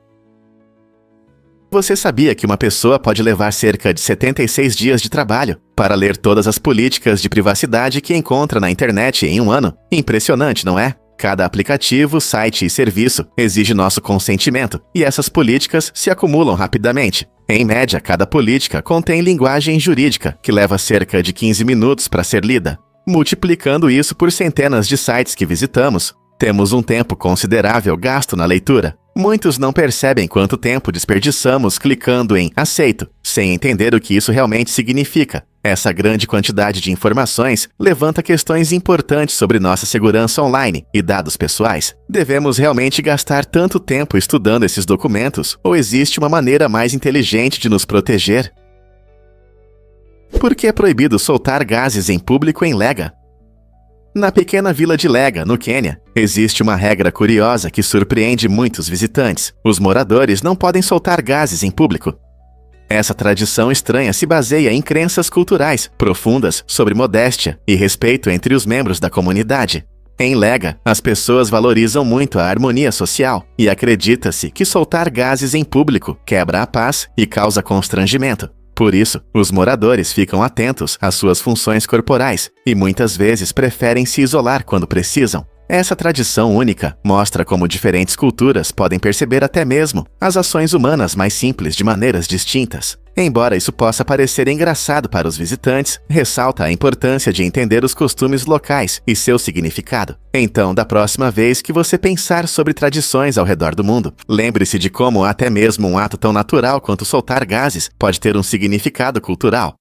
Você sabia que uma pessoa pode levar cerca de 76 dias de trabalho para ler todas as políticas de privacidade que encontra na internet em um ano? Impressionante, não é? Cada aplicativo, site e serviço exige nosso consentimento, e essas políticas se acumulam rapidamente. Em média, cada política contém linguagem jurídica, que leva cerca de 15 minutos para ser lida. Multiplicando isso por centenas de sites que visitamos, temos um tempo considerável gasto na leitura. Muitos não percebem quanto tempo desperdiçamos clicando em aceito, sem entender o que isso realmente significa. Essa grande quantidade de informações levanta questões importantes sobre nossa segurança online e dados pessoais. Devemos realmente gastar tanto tempo estudando esses documentos, ou existe uma maneira mais inteligente de nos proteger? Por que é proibido soltar gases em público em Lega? Na pequena vila de Lega, no Quênia, existe uma regra curiosa que surpreende muitos visitantes. Os moradores não podem soltar gases em público. Essa tradição estranha se baseia em crenças culturais profundas sobre modéstia e respeito entre os membros da comunidade. Em Lega, as pessoas valorizam muito a harmonia social e acredita-se que soltar gases em público quebra a paz e causa constrangimento. Por isso, os moradores ficam atentos às suas funções corporais e muitas vezes preferem se isolar quando precisam. Essa tradição única mostra como diferentes culturas podem perceber até mesmo as ações humanas mais simples de maneiras distintas. Embora isso possa parecer engraçado para os visitantes, ressalta a importância de entender os costumes locais e seu significado. Então, da próxima vez que você pensar sobre tradições ao redor do mundo, lembre-se de como até mesmo um ato tão natural quanto soltar gases pode ter um significado cultural.